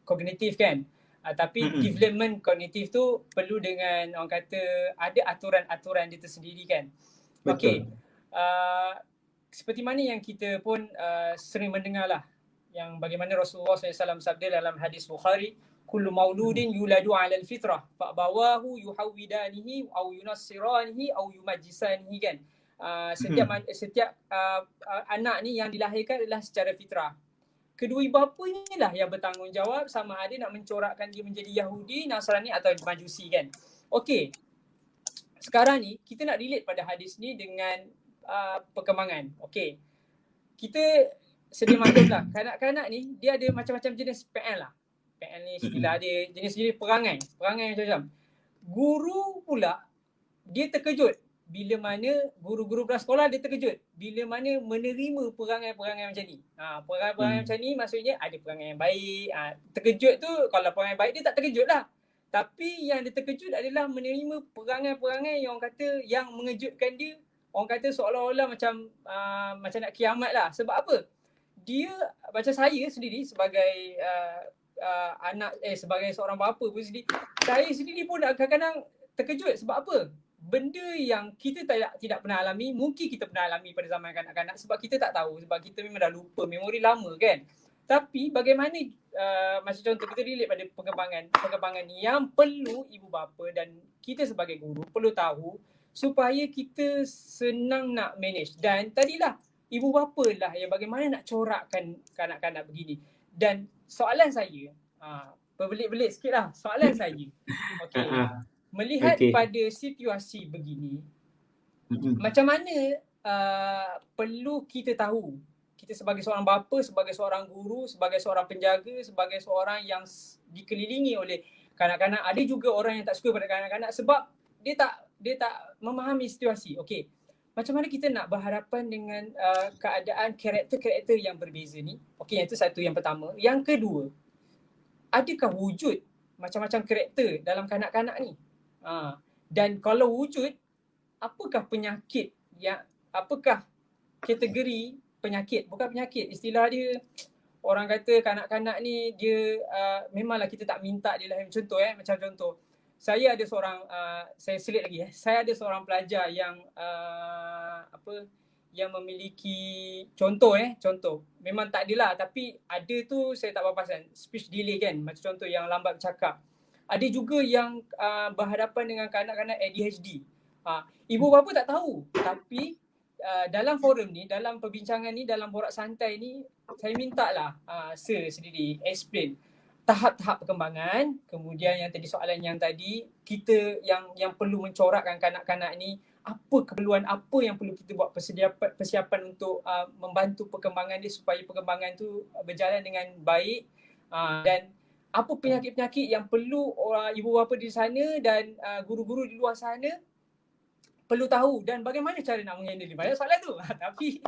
kognitif kan. Tapi development kognitif tu perlu dengan orang kata ada aturan-aturan dia tersendiri kan. Okey. Seperti mana yang kita pun sering mendengar lah yang bagaimana Rasulullah SAW sabda dalam hadis Bukhari, kullu mauludin yuladu 'ala al-fitrah fa abawahu yuhawwidanihi aw yunassiranihi aw yumajjisanihi kan. Setiap anak ni yang dilahirkan adalah secara fitrah. Kedua ibu bapa inilah yang bertanggungjawab sama ada nak mencorakkan dia menjadi Yahudi, Nasrani atau Majusi kan. Okey. Sekarang ni kita nak relate pada hadis ni dengan perkembangan. Okey. Kita sedia maklum lah, kanak-kanak ni dia ada macam-macam jenis PL lah. PL ni istilah dia, jenis-jenis perangai macam-macam. Guru pula dia terkejut bila mana guru-guru prasekolah dia terkejut bila mana menerima perangai-perangai macam ni. Perangai-perangai macam ni maksudnya ada perangai yang baik. Terkejut tu kalau perangai baik dia tak terkejut lah. Tapi yang dia terkejut adalah menerima perangai-perangai yang orang kata yang mengejutkan dia. Orang kata seolah-olah macam nak kiamat lah. Sebab apa? Dia macam saya sendiri sebagai sebagai seorang bapa pun sendiri, saya sendiri pun kadang-kadang terkejut. Sebab apa? Benda yang kita tidak pernah alami, mungkin kita pernah alami pada zaman kanak-kanak sebab kita tak tahu, sebab kita memang dah lupa, memori lama kan. Tapi bagaimana macam contoh kita relate pada perkembangan yang perlu ibu bapa dan kita sebagai guru perlu tahu supaya kita senang nak manage. Dan tadilah ibu bapa lah yang bagaimana nak corakkan kanak-kanak begini. Dan soalan saya, berbelit-belit sikit lah soalan saya. Okay. Melihat pada situasi begini, macam mana perlu kita tahu, kita sebagai seorang bapa, sebagai seorang guru, sebagai seorang penjaga, sebagai seorang yang dikelilingi oleh kanak-kanak. Ada juga orang yang tak suka pada kanak-kanak sebab dia tak memahami situasi. Okey. Macam mana kita nak berhadapan dengan keadaan karakter-karakter yang berbeza ni? Okey, yang itu satu, yang pertama. Yang kedua, adakah wujud macam-macam karakter dalam kanak-kanak ni? Dan kalau wujud, apakah penyakit apakah kategori penyakit? Bukan penyakit, istilah dia orang kata kanak-kanak ni dia memanglah kita tak minta dia lahir. Macam contoh, saya ada seorang saya selit lagi saya ada seorang pelajar yang yang memiliki contoh memang tak adalah, tapi ada tu saya tak papasan, speech delay kan, macam contoh yang lambat bercakap. Ada juga yang berhadapan dengan kanak-kanak ADHD. Ibu bapa tak tahu, tapi dalam forum ni, dalam perbincangan ni, dalam borak santai ni, saya mintalah sir sendiri explain tahap-tahap perkembangan. Kemudian yang tadi soalan yang tadi, kita yang perlu mencorakkan kanak-kanak ni, apa keperluan, apa yang perlu kita buat persiapan untuk membantu perkembangan dia supaya perkembangan tu berjalan dengan baik, dan apa penyakit-penyakit yang perlu ibu bapa di sana dan guru-guru di luar sana perlu tahu, dan bagaimana cara nak menghandle dia. Banyak soalan tu. Tapi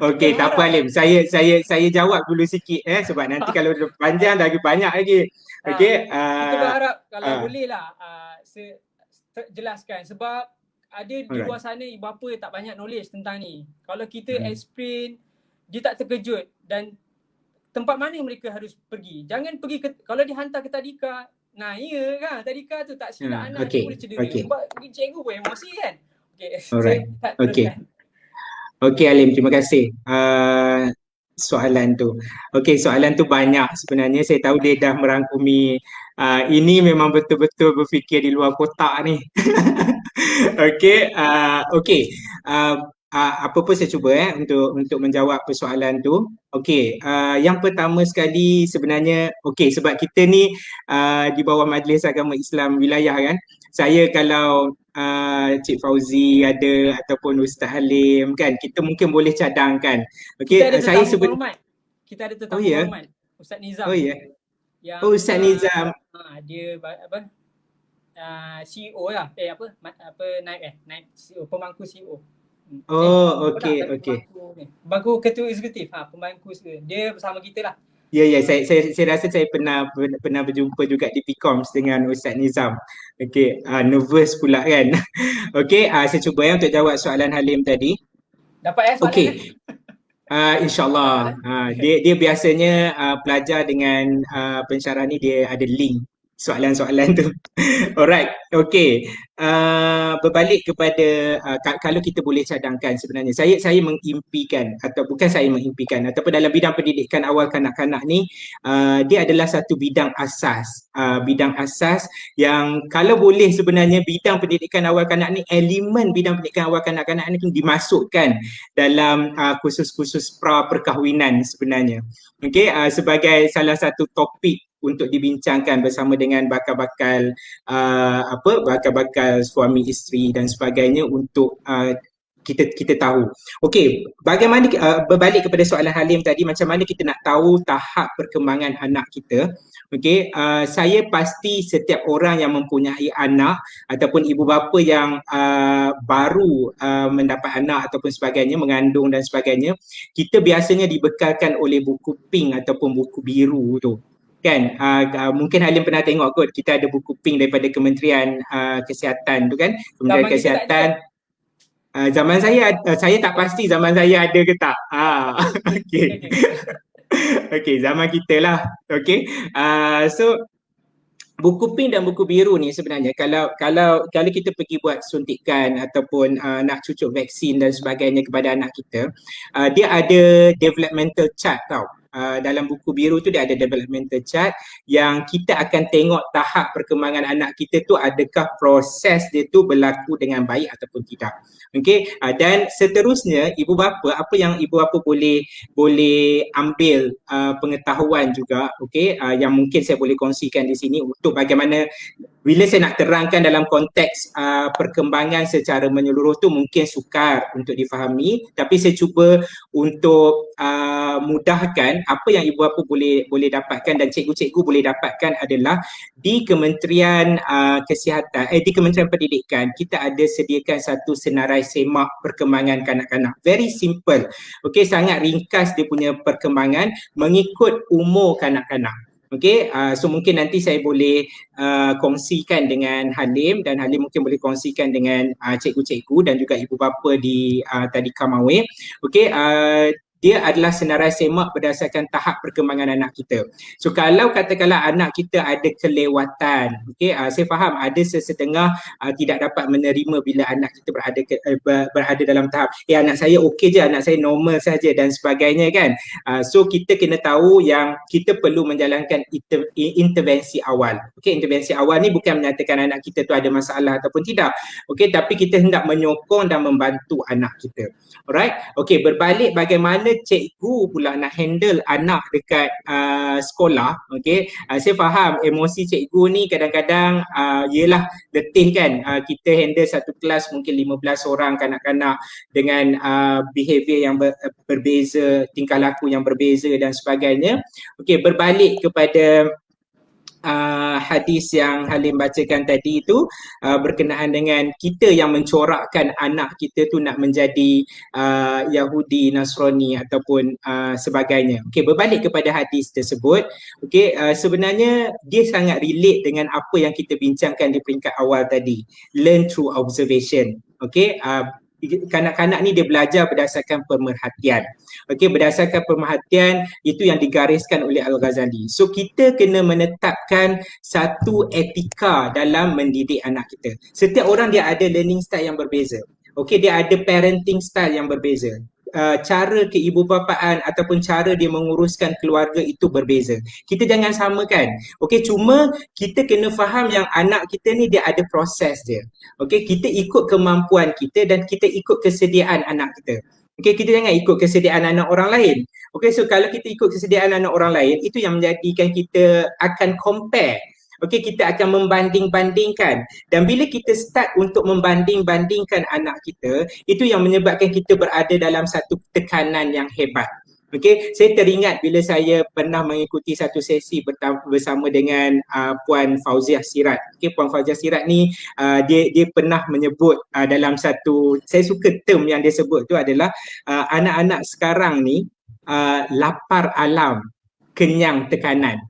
okey, tak apa Alim. Saya jawab dulu sikit sebab nanti kalau panjang lagi banyak lagi. Okey, kita berharap kalau boleh lah jelaskan, sebab ada di luar sana ibu bapa tak banyak knowledge tentang ni. Kalau kita explain, dia tak terkejut. Dan tempat mana mereka harus pergi. Jangan pergi kalau dihantar ke tadika. Nah, ya kan, tadika tu tak silap anak dia boleh cedera. Sebab cikgu pun emosi kan. Okey Alim, terima kasih soalan tu. Okey, soalan tu banyak sebenarnya. Saya tahu dia dah merangkumi ini memang betul-betul berfikir di luar kotak ni. Okey, apa pun saya cuba untuk menjawab persoalan tu. Okey, yang pertama sekali sebenarnya, sebab kita ni di bawah Majlis Agama Islam Wilayah kan. Saya kalau Cik Fauzi ada ataupun Ustaz Halim kan, kita mungkin boleh cadangkan. Kita Okey, ada saya tetamu sebut. berhormat. Kita ada Oh tetamu ya. berhormat. Ustaz Oh Nizam ya. yang Oh, Ustaz Nizam. dia apa CEO lah. Naib CEO, pemangku CEO. Oh, CEO lah okey, tapi okey. pemangku ketua eksekutif. Pemangku dia bersama kita lah. Ya, ya, saya rasa saya pernah berjumpa juga di PCOMS dengan Ustaz Nizam. Okey, nervous pula kan. Okey, saya cuba untuk jawab soalan Halim tadi. Dapat soalan Okey, Dapat InsyaAllah. soalan? Dia biasanya pelajar dengan pensyarah ni dia ada link soalan-soalan tu. Alright, okay. Berbalik kepada kalau kita boleh cadangkan sebenarnya, saya mengimpikan atau bukan saya mengimpikan ataupun dalam bidang pendidikan awal kanak-kanak ni, dia adalah satu bidang asas yang kalau boleh sebenarnya bidang pendidikan awal kanak ni, elemen bidang pendidikan awal kanak-kanak ni dimasukkan dalam kursus-kursus pra perkahwinan sebenarnya. Okay, sebagai salah satu topik untuk dibincangkan bersama dengan bakal-bakal suami isteri dan sebagainya untuk kita tahu. Okey, bagaimana berbalik kepada soalan Halim tadi, macam mana kita nak tahu tahap perkembangan anak kita? Okey, saya pasti setiap orang yang mempunyai anak ataupun ibu bapa yang baru mendapat anak ataupun sebagainya, mengandung dan sebagainya, kita biasanya dibekalkan oleh buku pink ataupun buku biru tu. Kan, mungkin Halim pernah tengok kot, kita ada buku pink daripada Kementerian Kesihatan tu kan, Kementerian Zaman kita tak ada. Kesihatan. Zaman saya tak pasti zaman saya ada ke tak. Okey. Okey, zaman kita lah. Okey. So buku pink dan buku biru ni sebenarnya kalau kita pergi buat suntikan ataupun nak cucuk vaksin dan sebagainya kepada anak kita, dia ada developmental chart tau. Dalam buku biru tu dia ada developmental chart yang kita akan tengok tahap perkembangan anak kita tu, adakah proses dia tu berlaku dengan baik ataupun tidak. Okey, dan seterusnya ibu bapa, apa yang ibu bapa boleh ambil pengetahuan juga, okey, yang mungkin saya boleh kongsikan di sini untuk bagaimana bila saya nak terangkan dalam konteks perkembangan secara menyeluruh tu mungkin sukar untuk difahami, tapi saya cuba untuk mudahkan apa yang ibu bapa boleh dapatkan dan cikgu-cikgu boleh dapatkan adalah di Kementerian Kesihatan, di Kementerian Pendidikan kita ada sediakan satu senarai semak perkembangan kanak-kanak. Very simple. Okey, sangat ringkas dia punya perkembangan mengikut umur kanak-kanak. Okey, so mungkin nanti saya boleh kongsikan dengan Halim dan Halim mungkin boleh kongsikan dengan cikgu-cikgu dan juga ibu bapa di Tadika Mawib. Okey, dia adalah senarai semak berdasarkan tahap perkembangan anak kita. So kalau katakanlah anak kita ada kelewatan, okey, saya faham ada sesetengah tidak dapat menerima bila anak kita berada dalam tahap anak saya okey je, anak saya normal saja dan sebagainya kan. So kita kena tahu yang kita perlu menjalankan intervensi awal. Okey, intervensi awal ni bukan menyatakan anak kita tu ada masalah ataupun tidak. Okey, tapi kita hendak menyokong dan membantu anak kita. Alright. Okey, berbalik bagaimana cikgu pula nak handle anak dekat sekolah. Okey, saya faham emosi cikgu ni kadang-kadang yelah letih kan. Kita handle satu kelas mungkin 15 orang kanak-kanak dengan behavior yang berbeza, tingkah laku yang berbeza dan sebagainya. Okey, berbalik kepada hadis yang Halim bacakan tadi itu berkenaan dengan kita yang mencorakkan anak kita tu nak menjadi Yahudi, Nasrani ataupun sebagainya. Okey, berbalik kepada hadis tersebut, okey, sebenarnya dia sangat relate dengan apa yang kita bincangkan di peringkat awal tadi, learn through observation. Okey, kanak-kanak ni dia belajar berdasarkan pemerhatian. Okey, berdasarkan pemerhatian itu yang digariskan oleh Al-Ghazali. So kita kena menetapkan satu etika dalam mendidik anak kita. Setiap orang dia ada learning style yang berbeza. Okey, dia ada parenting style yang berbeza. Cara keibubapaan ataupun cara dia menguruskan keluarga itu berbeza. Kita jangan samakan. Okey, cuma kita kena faham yang anak kita ni dia ada proses dia. Okey, kita ikut kemampuan kita dan kita ikut kesediaan anak kita. Okey, kita jangan ikut kesediaan anak orang lain. Okey, so kalau kita ikut kesediaan anak orang lain, itu yang menjadikan kita akan compare. Okey, kita akan membanding-bandingkan. Dan bila kita start untuk membanding-bandingkan anak kita, itu yang menyebabkan kita berada dalam satu tekanan yang hebat. Okey, saya teringat bila saya pernah mengikuti satu sesi bersama dengan Puan Fauziah Sirat. Okey, Puan Fauziah Sirat ni dia pernah menyebut dalam satu, saya suka term yang dia sebut tu adalah anak-anak sekarang ni lapar alam, kenyang tekanan.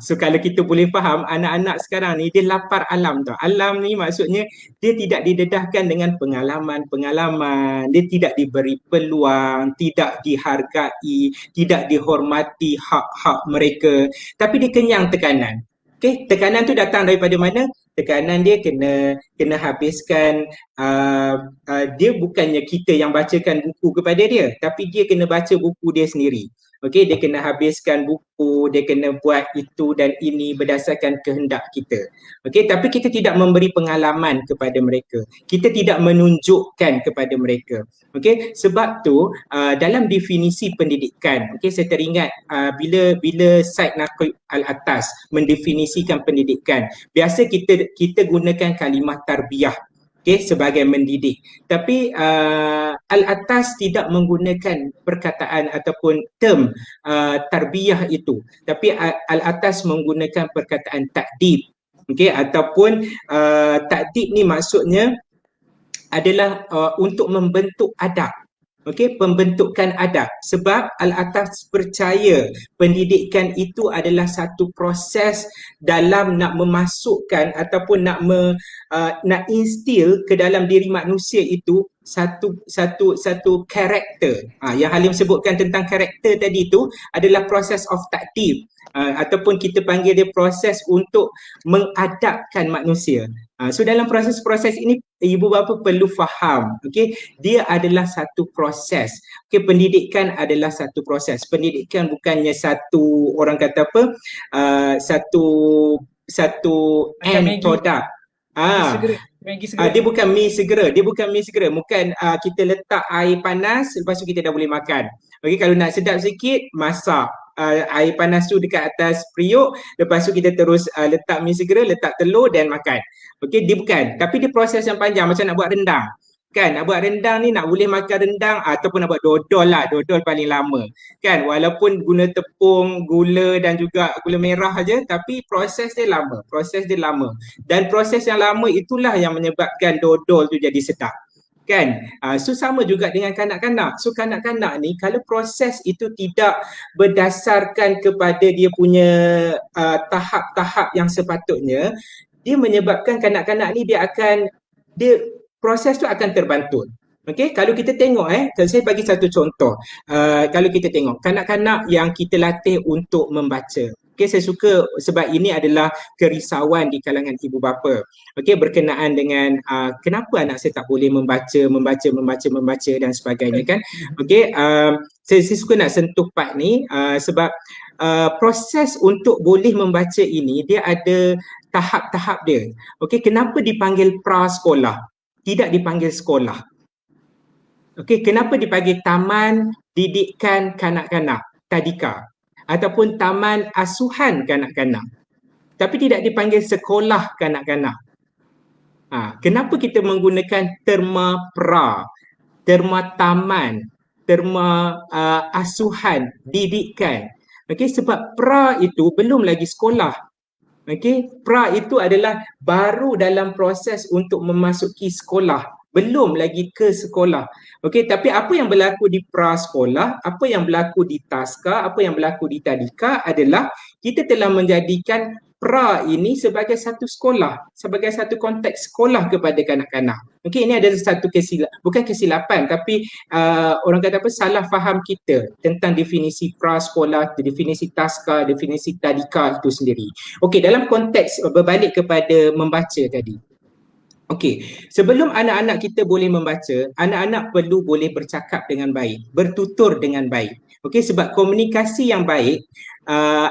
So kalau kita boleh faham, anak-anak sekarang ni dia lapar alam tau. Alam ni maksudnya dia tidak didedahkan dengan pengalaman-pengalaman, dia tidak diberi peluang, tidak dihargai, tidak dihormati hak-hak mereka, tapi dia kenyang tekanan. Okay, tekanan tu datang daripada mana? Tekanan dia kena habiskan, dia bukannya kita yang bacakan buku kepada dia, tapi dia kena baca buku dia sendiri. Okey, dia kena habiskan buku, dia kena buat itu dan ini berdasarkan kehendak kita. Okey, tapi kita tidak memberi pengalaman kepada mereka. Kita tidak menunjukkan kepada mereka. Okey, sebab tu dalam definisi pendidikan, okey, saya teringat bila Said Naqib Al-Atas mendefinisikan pendidikan, biasa kita gunakan kalimah tarbiyah, okay, sebagai mendidik. Tapi Al-Atas tidak menggunakan perkataan ataupun term tarbiyah itu. Tapi Al-Atas menggunakan perkataan takdib. Okay, ataupun takdib ni maksudnya adalah untuk membentuk adab. Okey, pembentukan adab. Sebab Al-Atas percaya pendidikan itu adalah satu proses dalam nak memasukkan ataupun nak instill ke dalam diri manusia itu satu karakter. Yang Halim sebutkan tentang karakter tadi itu adalah proses of takdib. Ataupun kita panggil dia proses untuk mengadapkan manusia. So dalam proses-proses ini ibu bapa perlu faham, okey, dia adalah satu proses. Okey, pendidikan adalah satu proses. Pendidikan bukannya satu, orang kata apa, satu end product. Dia bukan mi segera, bukan kita letak air panas lepas tu kita dah boleh makan. Okey, kalau nak sedap sikit, masak air panas tu dekat atas periuk, lepas tu kita terus letak mi segera, letak telur dan makan. Okey, dia bukan, tapi dia proses yang panjang macam nak buat rendang. Kan, nak buat rendang ni nak boleh makan rendang ataupun nak buat dodol lah, dodol paling lama. Kan, walaupun guna tepung, gula dan juga gula merah aja, tapi proses dia lama. Dan proses yang lama itulah yang menyebabkan dodol tu jadi sedap. Kan, so sama juga dengan kanak-kanak. So kanak-kanak ni kalau proses itu tidak berdasarkan kepada dia punya tahap-tahap yang sepatutnya, dia menyebabkan kanak-kanak ni dia proses tu akan terbantut. Okey, kalau kita tengok saya bagi satu contoh. Kalau kita tengok kanak-kanak yang kita latih untuk membaca. Okey, saya suka sebab ini adalah kerisauan di kalangan ibu bapa. Okey, berkenaan dengan kenapa anak saya tak boleh membaca dan sebagainya kan. Okey, saya suka nak sentuh part ni sebab proses untuk boleh membaca ini dia ada tahap-tahap dia. Okey, kenapa dipanggil prasekolah? Tidak dipanggil sekolah. Okey, kenapa dipanggil Taman Didikan Kanak-kanak, Tadika, ataupun Taman Asuhan Kanak-kanak, tapi tidak dipanggil sekolah kanak-kanak? Kenapa kita menggunakan terma pra, terma taman, terma asuhan, didikan? Okey, sebab pra itu belum lagi sekolah. Okey, pra itu adalah baru dalam proses untuk memasuki sekolah, belum lagi ke sekolah. Okey, tapi apa yang berlaku di pra sekolah, apa yang berlaku di taska, apa yang berlaku di tadika adalah kita telah menjadikan pra ini sebagai satu sekolah, sebagai satu konteks sekolah kepada kanak-kanak. Okey, ini adalah satu bukan kesilapan, tapi orang kata apa, salah faham kita tentang definisi pra sekolah, definisi taska, definisi tadika itu sendiri. Okey, dalam konteks berbalik kepada membaca tadi. Okey, sebelum anak-anak kita boleh membaca, anak-anak perlu boleh bercakap dengan baik, bertutur dengan baik. Okey, sebab komunikasi yang baik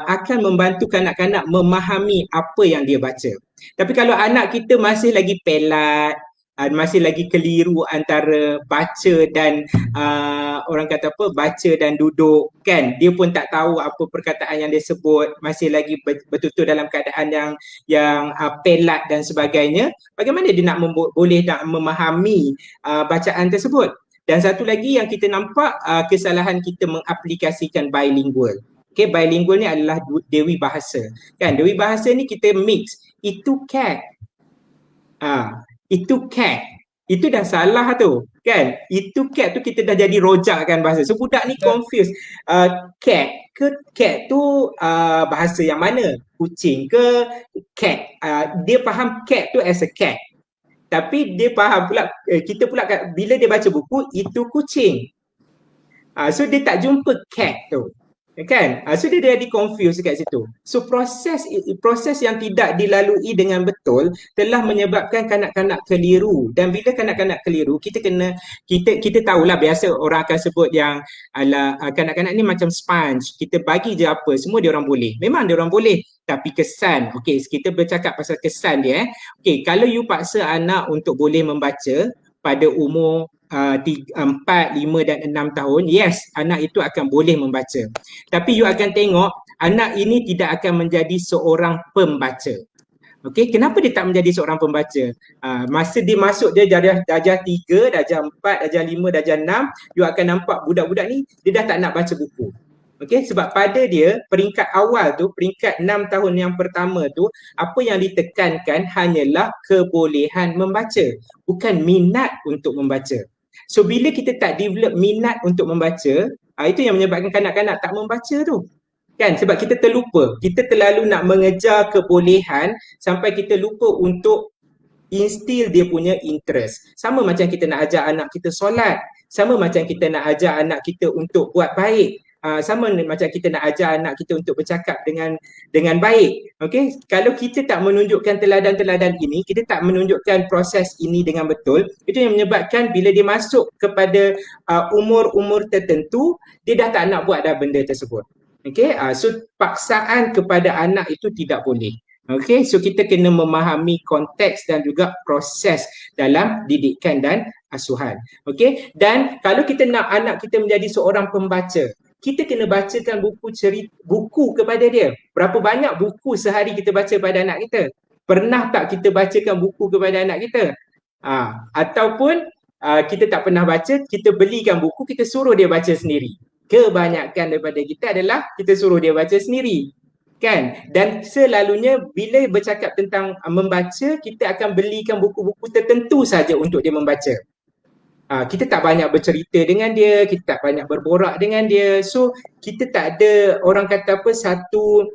akan membantu kanak-kanak memahami apa yang dia baca. Tapi kalau anak kita masih lagi pelat, masih lagi keliru antara baca dan orang kata apa, baca dan duduk kan. Dia pun tak tahu apa perkataan yang dia sebut, masih lagi betul-betul dalam keadaan yang pelat dan sebagainya. Bagaimana dia nak boleh nak memahami bacaan tersebut? Dan satu lagi yang kita nampak, kesalahan kita mengaplikasikan bilingual. Okay, bilingual ni adalah dewi bahasa. Kan, dewi bahasa ni kita mix. Itu cat. Itu cat. Itu dah salah tu. Kan? Itu cat tu kita dah jadi rojakkan bahasa. So budak ni confused. Cat ke cat tu bahasa yang mana? Kucing ke cat? Dia faham cat tu as a cat. Tapi dia faham pula, kita pula bila dia baca buku, itu kucing. So dia tak jumpa cat tu. Kan? So dia jadi confused kat situ. So proses yang tidak dilalui dengan betul telah menyebabkan kanak-kanak keliru. Dan bila kanak-kanak keliru, kita tahulah biasa orang akan sebut yang ala kanak-kanak ni macam sponge. Kita bagi je apa, semua dia orang boleh. Memang dia orang boleh. Tapi kesan, okey, kita bercakap pasal kesan dia. Okey, kalau you paksa anak untuk boleh membaca pada umur 4, 5 dan 6 tahun, yes, anak itu akan boleh membaca. Tapi you akan tengok anak ini tidak akan menjadi seorang pembaca. Okey, kenapa dia tak menjadi seorang pembaca? Masa dia masuk dia darjah 3, darjah 4, darjah 5, darjah 6, you akan nampak budak-budak ni dia dah tak nak baca buku. Okey, sebab pada dia peringkat awal tu, peringkat 6 tahun yang pertama tu, apa yang ditekankan hanyalah kebolehan membaca, bukan minat untuk membaca. So bila kita tak develop minat untuk membaca, itu yang menyebabkan kanak-kanak tak membaca tu. Kan, sebab kita terlupa, kita terlalu nak mengejar kebolehan sampai kita lupa untuk instill dia punya interest. Sama macam kita nak ajar anak kita solat, sama macam kita nak ajar anak kita untuk buat baik. Sama macam kita nak ajar anak kita untuk bercakap dengan baik. Okay? Kalau kita tak menunjukkan teladan-teladan ini, kita tak menunjukkan proses ini dengan betul, itu yang menyebabkan bila dia masuk kepada umur-umur tertentu, dia dah tak nak buat dah benda tersebut. Okay? So paksaan kepada anak itu tidak boleh. Okay, so kita kena memahami konteks dan juga proses dalam didikan dan asuhan. Okay, dan kalau kita nak anak kita menjadi seorang pembaca, kita kena bacakan buku kepada dia. Berapa banyak buku sehari kita baca pada anak kita? Pernah tak kita bacakan buku kepada anak kita? Ataupun kita tak pernah baca, kita belikan buku, kita suruh dia baca sendiri. Kebanyakan daripada kita adalah kita suruh dia baca sendiri. Kan? Dan selalunya bila bercakap tentang membaca, kita akan belikan buku-buku tertentu saja untuk dia membaca. Kita tak banyak bercerita dengan dia, kita tak banyak berborak dengan dia. So kita tak ada orang kata apa satu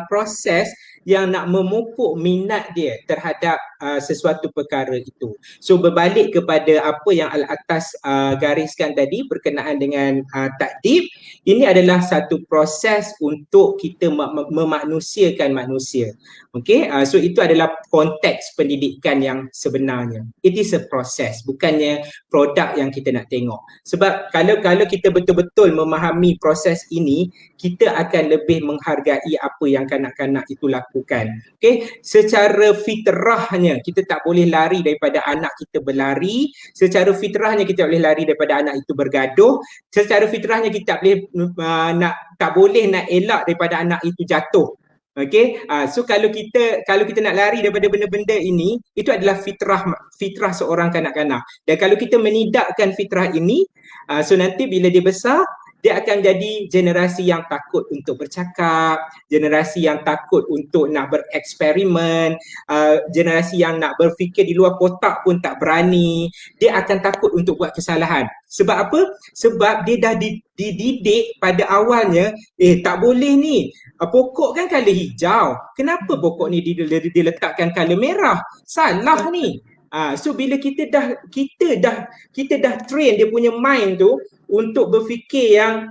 proses yang nak memupuk minat dia terhadap sesuatu perkara itu. So berbalik kepada apa yang Al-Atas gariskan tadi berkenaan dengan takdib, ini adalah satu proses untuk kita memanusiakan manusia. Okay, so itu adalah konteks pendidikan yang sebenarnya. It is a process, bukannya produk yang kita nak tengok. Sebab kalau kita betul-betul memahami proses ini, kita akan lebih menghargai apa yang kanak-kanak itu lakukan. Okay, secara fitrahnya kita tak boleh lari daripada anak kita berlari, secara fitrahnya kita tak boleh lari daripada anak itu bergaduh, secara fitrahnya kita tak boleh nak elak daripada anak itu jatuh. Okay, so kalau kita nak lari daripada benda-benda ini, itu adalah fitrah seorang kanak-kanak. Dan kalau kita menidakkan fitrah ini, so nanti bila dia besar, dia akan jadi generasi yang takut untuk bercakap, generasi yang takut untuk nak bereksperimen, generasi yang nak berfikir di luar kotak pun tak berani. Dia akan takut untuk buat kesalahan. Sebab apa? Sebab dia dah dididik pada awalnya, tak boleh ni, pokok kan colour hijau, kenapa pokok ni diletakkan colour merah? Salah ni. So bila kita dah train dia punya mind tu untuk berfikir yang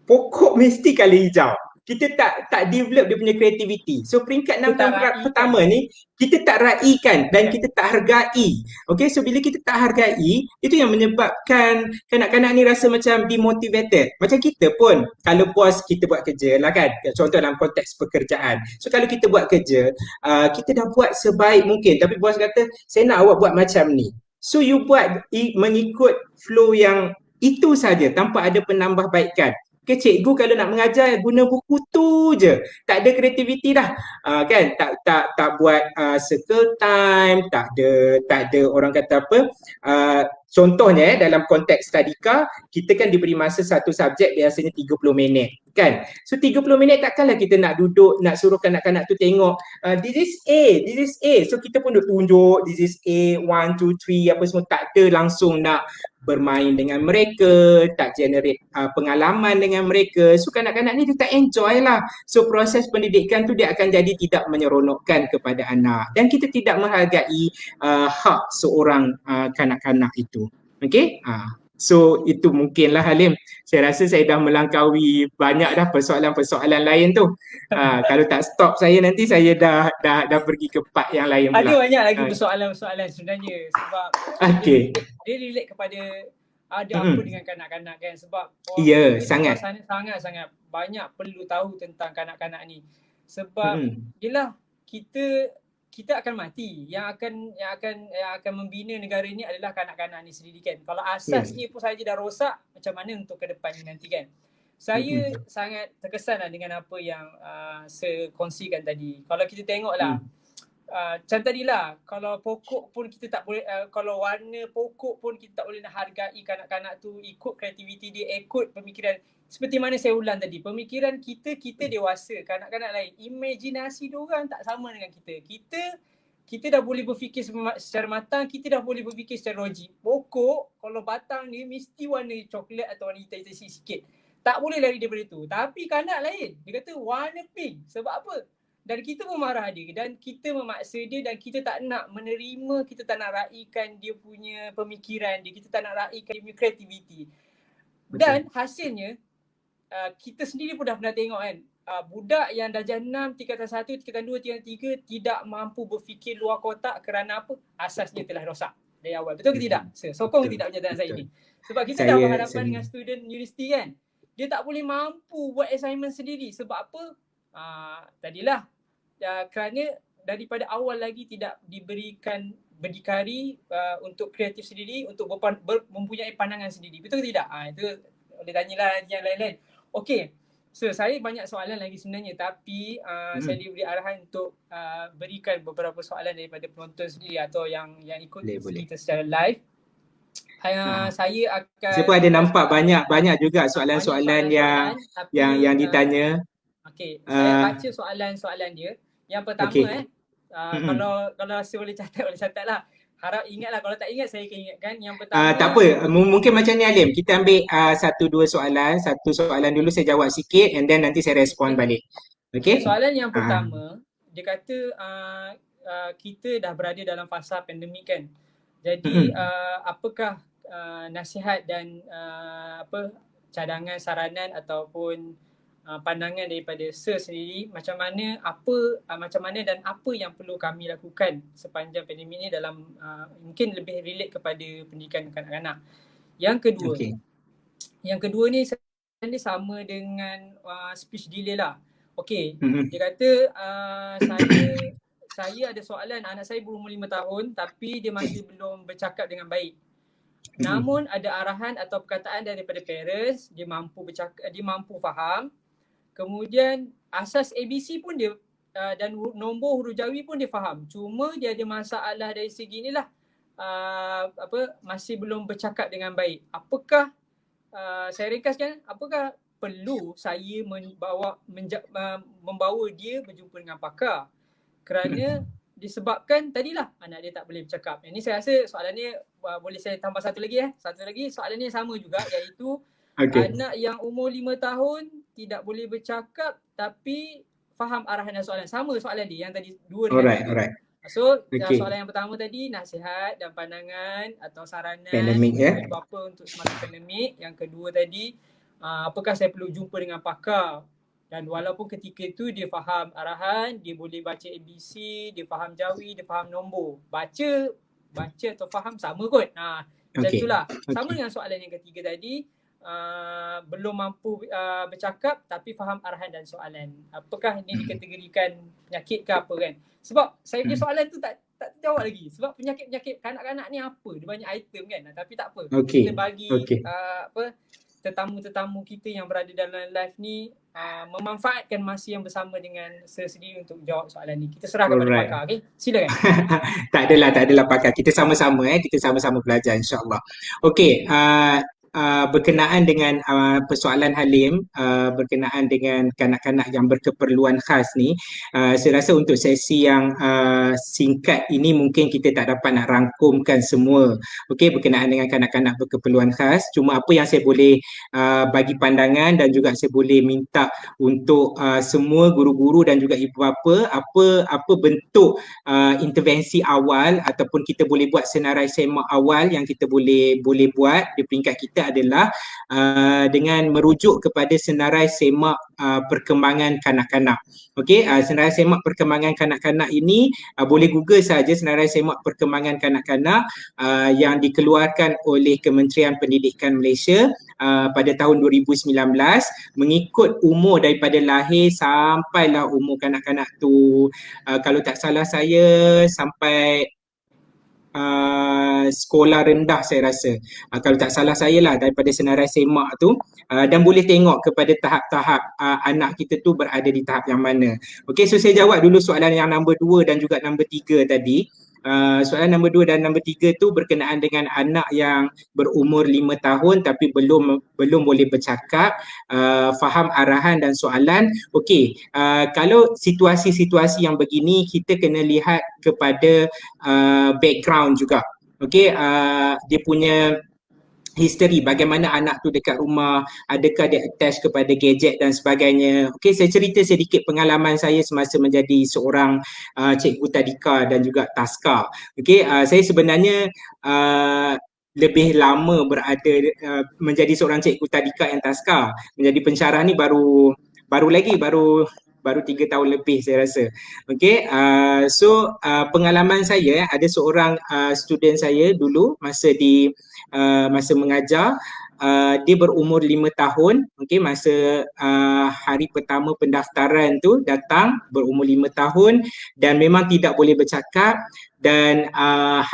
pokok mesti colour hijau. kita tak develop dia punya creativity. So peringkat Kita tak 6 raikan. pertama ni kita tak raikan dan Kan? kita tak hargai. Okay, so bila kita tak hargai, itu yang menyebabkan kanak-kanak ni rasa macam demotivated. Macam kita pun, kalau bos kita buat kerja lah kan, contoh dalam konteks pekerjaan. So kalau kita buat kerja, kita dah buat sebaik mungkin, tapi bos kata, saya nak awak buat macam ni. So you buat mengikut flow yang itu saja tanpa ada penambahbaikan. Okay, cikgu kalau nak mengajar guna buku tu je. Tak ada kreativiti dah. Kan tak buat circle time, tak ada orang kata apa. Contohnya dalam konteks tadika, kita kan diberi masa satu subjek biasanya 30 minit kan. So 30 minit takkanlah kita nak duduk nak suruh kanak-kanak tu tengok this is A, this is A. So kita pun duk tunjuk this is A, 1 2 3 apa semua, tak ada langsung nak bermain dengan mereka, tak generate pengalaman dengan mereka. So kanak-kanak ni dia tak enjoy lah. So proses pendidikan tu dia akan jadi tidak menyeronokkan kepada anak dan kita tidak menghargai hak seorang kanak-kanak itu. Okay? So itu mungkinlah Halim. Saya rasa saya dah melangkaui banyak dah persoalan-persoalan lain tu. Kalau tak stop saya nanti saya dah pergi ke part yang lain Ada pula. banyak lagi persoalan-persoalan sebenarnya sebab Okay. dia relate kepada ada apa dengan kanak-kanak kan, sebab Ya, kita sangat. sangat banyak perlu tahu tentang kanak-kanak ni. Sebab yelah kita akan mati. Yang akan membina negara ni adalah kanak-kanak ni sendiri kan. Kalau asasnya pun saja dah rosak, macam mana untuk ke depan ni nanti kan. Saya sangat terkesan lah dengan apa yang saya kongsikan tadi. Kalau kita tengoklah macam tadilah, kalau pokok pun kita tak boleh, kalau warna pokok pun kita tak boleh nak hargai kanak-kanak tu, ikut kreativiti dia, ikut pemikiran. Seperti mana saya ulang tadi, pemikiran kita dewasa, kanak-kanak lain, imajinasi diorang tak sama dengan kita. Kita dah boleh berfikir secara matang, kita dah boleh berfikir secara logik. Pokok, kalau batang dia mesti warna coklat atau warna hitam sikit. Tak boleh lari daripada tu. Tapi kanak lain, dia kata warna pink. Sebab apa? Dan kita pun marah dia dan kita memaksa dia dan kita tak nak menerima, kita tak nak raikan dia punya pemikiran dia, kita tak nak raikan dia punya kreativiti. Dan hasilnya, kita sendiri pun dah pernah tengok kan, budak yang darjah 6, tingkatan 1, tingkatan 2, tingkatan 3 tidak mampu berfikir luar kotak kerana apa? Asasnya telah rosak dari awal. Betul ke tidak? Sokong tidak pernyataan saya ini? Sebab kita dah berhadapan dengan student universiti kan, dia tak boleh mampu buat assignment sendiri. Sebab apa? Tadilah, kerana daripada awal lagi tidak diberikan berdikari untuk kreatif sendiri, untuk mempunyai pandangan sendiri. Betul ke tidak? Itu boleh tanyalah yang lain-lain. Okey, so saya banyak soalan lagi sebenarnya, tapi saya diberi arahan untuk berikan beberapa soalan daripada penonton sendiri atau yang ikut kita secara live. Saya akan, saya pun ada nampak banyak juga soalan-soalan yang ditanya. Okey, saya baca soalan-soalan dia. Yang pertama kalau rasa boleh catat lah. Harap ingatlah, kalau tak ingat saya akan ingatkan. Yang pertama, tak apa, mungkin macam ni Alim, kita ambil satu soalan dulu, saya jawab sikit and then nanti saya respon balik. Okay? Soalan yang pertama, dia kata kita dah berada dalam fasa pandemik kan. Jadi apakah nasihat dan cadangan, saranan ataupun pandangan daripada Sir sendiri, macam mana dan apa yang perlu kami lakukan sepanjang pandemik ni dalam mungkin lebih relate kepada pendidikan kanak-kanak. Yang kedua ni sebenarnya sama dengan speech delay lah. Okey, dia kata saya ada soalan, anak saya berumur 5 tahun tapi dia masih belum bercakap dengan baik. Namun ada arahan atau perkataan daripada parents, dia mampu bercakap, dia mampu faham. Kemudian asas ABC pun dia dan nombor huruf jawi pun dia faham. Cuma dia ada masalah dari segi inilah, masih belum bercakap dengan baik. Apakah saya ringkaskan, apakah perlu saya membawa dia berjumpa dengan pakar? Kerana disebabkan tadilah anak dia tak boleh bercakap. Ini saya rasa soalan ni boleh saya tambah satu lagi. Satu lagi soalan ni sama juga, iaitu anak yang umur 5 tahun tidak boleh bercakap tapi faham arahan dan soalan. Sama soalan dia yang tadi dua dengan Alright. So soalan yang pertama tadi, nasihat dan pandangan atau saranan pandemik, bapa untuk semasa pandemik. Yang kedua tadi, apakah saya perlu jumpa dengan pakar Dan walaupun ketika itu dia faham arahan, dia boleh baca ABC, dia faham jawi, dia faham nombor. Baca atau faham sama kot. Macam Okey. itulah. Sama Okey. dengan soalan yang ketiga tadi, belum mampu bercakap tapi faham arahan dan soalan. Apakah ini dikategorikan penyakit ke apa kan? Sebab saya punya soalan tu tak terjawab lagi. Sebab penyakit-penyakit kanak-kanak ni apa? Dia banyak item kan. Tapi tak apa. Okey. Kita bagi Okey. tetamu-tetamu kita yang berada dalam live ni memanfaatkan masa yang bersama dengan sendiri untuk jawab soalan ni. Kita serah kepada Alright. pakar, okey? Silakan. Tak adalah pakar. Kita sama-sama kita sama-sama belajar insya-Allah. Okey, berkenaan dengan persoalan Halim berkenaan dengan kanak-kanak yang berkeperluan khas ni, saya rasa untuk sesi yang singkat ini mungkin kita tak dapat nak rangkumkan semua. Okey, berkenaan dengan kanak-kanak berkeperluan khas. Cuma apa yang saya boleh bagi pandangan dan juga saya boleh minta untuk semua guru-guru dan juga ibu bapa, apa bentuk intervensi awal ataupun kita boleh buat senarai semak awal yang kita boleh buat di peringkat kita adalah dengan merujuk kepada senarai semak perkembangan kanak-kanak. Okey, senarai semak perkembangan kanak-kanak ini boleh Google saja senarai semak perkembangan kanak-kanak yang dikeluarkan oleh Kementerian Pendidikan Malaysia pada tahun 2019 mengikut umur daripada lahir sampailah umur kanak-kanak tu kalau tak salah saya sampai sekolah rendah saya rasa. Kalau tak salah saya lah daripada senarai semak tu dan boleh tengok kepada tahap-tahap anak kita tu berada di tahap yang mana. Okey, so saya jawab dulu soalan yang nombor 2 dan juga nombor 3 tadi. Soalan nombor 2 dan nombor 3 tu berkenaan dengan anak yang berumur 5 tahun tapi belum boleh bercakap, faham arahan dan soalan. Okey, kalau situasi-situasi yang begini kita kena lihat kepada background juga. Okey, dia punya history, bagaimana anak tu dekat rumah, adakah dia attach kepada gadget dan sebagainya. Okey, saya cerita sedikit pengalaman saya semasa menjadi seorang cikgu tadika dan juga taska. Okey, saya sebenarnya lebih lama berada menjadi seorang cikgu tadika yang taska. Menjadi pensyarah ni baru 3 tahun lebih saya rasa. Okey, so pengalaman saya ada seorang student saya dulu masa mengajar, dia berumur 5 tahun. Okey, masa hari pertama pendaftaran tu datang berumur 5 tahun dan memang tidak boleh bercakap dan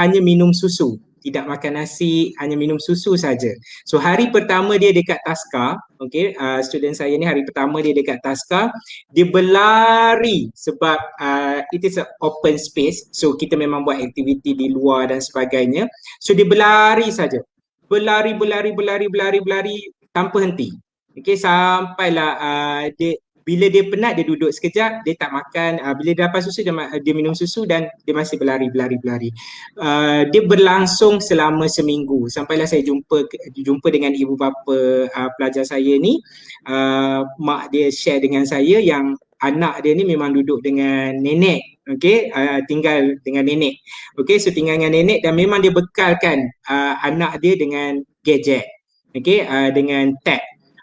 hanya minum susu. Tidak makan nasi, hanya minum susu saja. So hari pertama dia dekat taska, okey, student saya ni hari pertama dia dekat taska, dia berlari sebab it is a open space. So kita memang buat aktiviti di luar dan sebagainya. So dia berlari saja. Berlari tanpa henti. Okey, sampailah bila dia penat dia duduk sekejap, dia tak makan, bila dia dapat susu dia minum susu dan dia masih berlari. Dia berlangsung selama seminggu sampailah saya jumpa dengan ibu bapa pelajar saya ni. Mak dia share dengan saya yang anak dia ni memang duduk dengan nenek. Okey, tinggal dengan nenek. Okey, so tinggal dengan nenek dan memang dia bekalkan anak dia dengan gadget. Okey, dengan tab.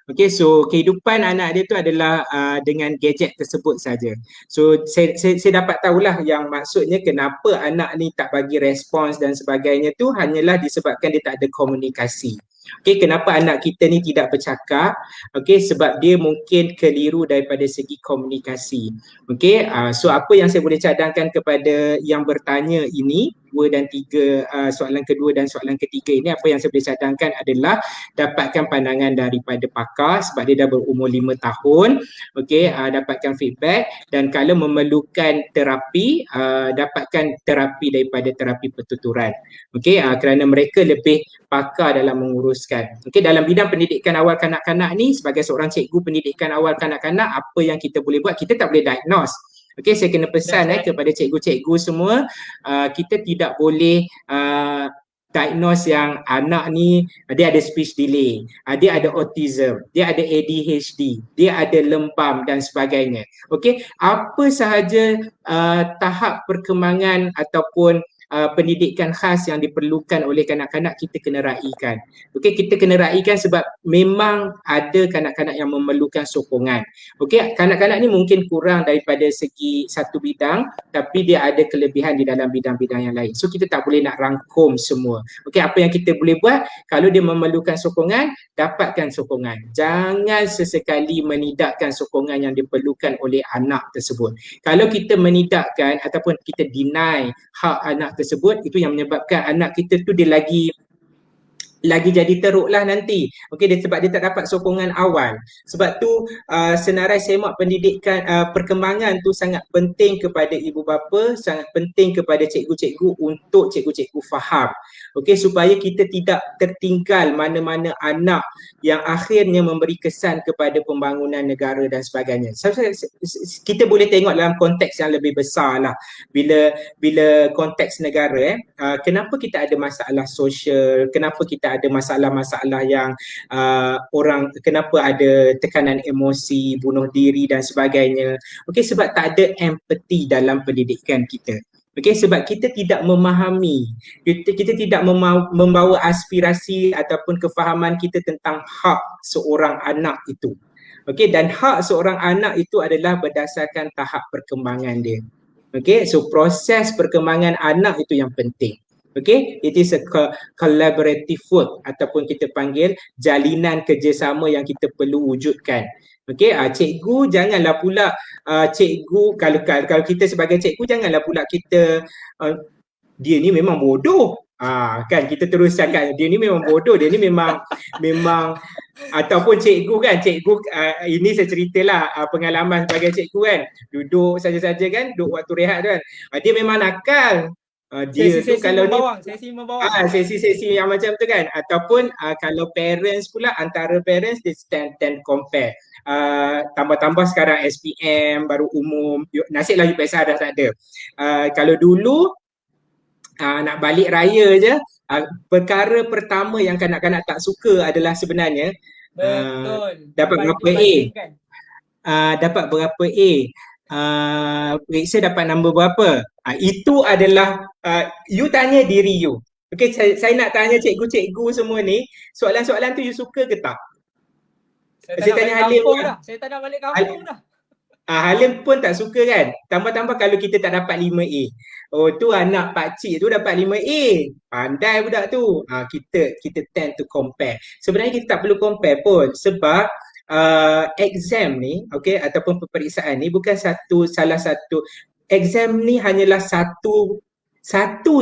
Okey, so kehidupan anak dia tu adalah dengan gadget tersebut saja. So saya dapat tahulah yang maksudnya kenapa anak ni tak bagi respons dan sebagainya tu hanyalah disebabkan dia tak ada komunikasi. Okey, kenapa anak kita ni tidak bercakap? Okey, sebab dia mungkin keliru daripada segi komunikasi. Okey, so apa yang saya boleh cadangkan kepada yang bertanya ini, 2 dan 3, soalan kedua dan soalan ketiga ini, apa yang saya boleh cadangkan adalah dapatkan pandangan daripada pakar sebab dia dah berumur 5 tahun. Okey, dapatkan feedback dan kalau memerlukan terapi, dapatkan terapi daripada terapi pertuturan. Okey, kerana mereka lebih pakar dalam menguruskan. Okey, dalam bidang pendidikan awal kanak-kanak ni, sebagai seorang cikgu pendidikan awal kanak-kanak, apa yang kita boleh buat? Kita tak boleh diagnose. Okey, saya kena pesan kepada cikgu-cikgu semua, kita tidak boleh diagnose yang anak ni dia ada speech delay, dia ada autism, dia ada ADHD, dia ada lembam dan sebagainya. Okey, apa sahaja tahap perkembangan ataupun pendidikan khas yang diperlukan oleh kanak-kanak kita kena raikan. Okey, kita kena raikan sebab memang ada kanak-kanak yang memerlukan sokongan. Okey, kanak-kanak ni mungkin kurang daripada segi satu bidang tapi dia ada kelebihan di dalam bidang-bidang yang lain. So kita tak boleh nak rangkum semua. Okey, apa yang kita boleh buat kalau dia memerlukan sokongan, dapatkan sokongan. Jangan sesekali menidakkan sokongan yang diperlukan oleh anak tersebut. Kalau kita menidakkan ataupun kita deny hak anak tersebut, itu yang menyebabkan anak kita tu dia lagi jadi teruklah nanti. Okey, sebab dia tak dapat sokongan awal. Sebab tu senarai semak pendidikan perkembangan tu sangat penting kepada ibu bapa, sangat penting kepada cikgu-cikgu untuk cikgu-cikgu faham. Okey, supaya kita tidak tertinggal mana-mana anak yang akhirnya memberi kesan kepada pembangunan negara dan sebagainya. So, kita boleh tengok dalam konteks yang lebih besar lah. Bila konteks negara kenapa kita ada masalah sosial, kenapa kita ada masalah-masalah yang orang, kenapa ada tekanan emosi, bunuh diri dan sebagainya. Okey, sebab tak ada empathy dalam pendidikan kita. Okey, sebab kita tidak memahami, kita tidak membawa aspirasi ataupun kefahaman kita tentang hak seorang anak itu. Okey, dan hak seorang anak itu adalah berdasarkan tahap perkembangan dia. Okay, so proses perkembangan anak itu yang penting. Okay, it is a collaborative work ataupun kita panggil jalinan kerjasama yang kita perlu wujudkan. Okay, cikgu janganlah pula cikgu kalau kita sebagai cikgu janganlah pula kita dia ni memang bodoh. Kan kita terus cakap dia ni memang bodoh, dia ni memang ataupun cikgu ini saya ceritalah pengalaman sebagai cikgu kan, duduk saja-saja kan, duduk waktu rehat tu kan, dia memang nakal. Dia sesi tu kalau sesi membawang. Sesi-sesi yang macam tu kan, ataupun kalau parents pula, antara parents dia stand compare. Tambah-tambah sekarang SPM baru umum, nasiblah UPSR dah tak ada. Kalau dulu nak balik raya je, perkara pertama yang kanak-kanak tak suka adalah sebenarnya dapat berapa A. Dapat berapa A. Periksa dapat nombor berapa. Itu adalah you tanya diri you. Okay, saya nak tanya cikgu-cikgu semua ni, soalan-soalan tu you suka ke tak? Saya tanya Halim dah. Saya tak nak balik kampung dah. Halim pun tak suka kan. Tambah-tambah kalau kita tak dapat 5A. Oh tu anak pakcik tu dapat 5A. Pandai budak tu. Kita tend to compare. Sebenarnya kita tak perlu compare pun sebab exam ni, okay, ataupun peperiksaan ni bukan salah satu. Exam ni hanyalah satu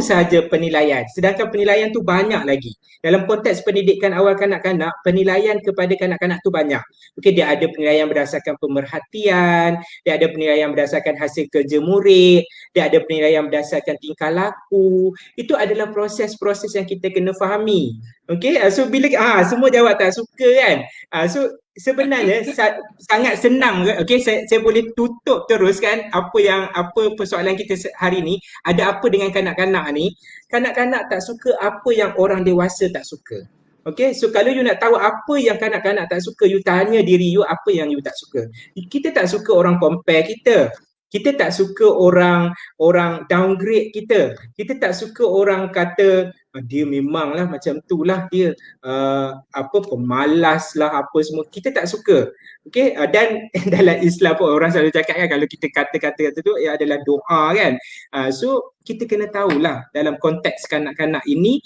saja penilaian. Sedangkan penilaian tu banyak lagi. Dalam konteks pendidikan awal kanak-kanak, penilaian kepada kanak-kanak tu banyak. Okey, dia ada penilaian berdasarkan pemerhatian, dia ada penilaian berdasarkan hasil kerja murid, dia ada penilaian berdasarkan tingkah laku. Itu adalah proses-proses yang kita kena fahami. Okey, so bila semua jawab tak suka kan. So sebenarnya sangat senang. Okey, saya boleh tutup terus kan apa persoalan kita hari ni. Ada apa dengan kanak-kanak ni? Kanak-kanak tak suka apa yang orang dewasa tak suka. Okay, so kalau you nak tahu apa yang kanak-kanak tak suka, you tanya diri you apa yang you tak suka. Kita tak suka orang compare kita. Kita tak suka orang downgrade kita. Kita tak suka orang kata dia memanglah macam tu lah dia pemalas lah apa semua. Kita tak suka. Okay, dan dalam Islam pun orang selalu cakap kan kalau kita kata-kata tu adalah doa kan. So kita kena tahulah dalam konteks kanak-kanak ini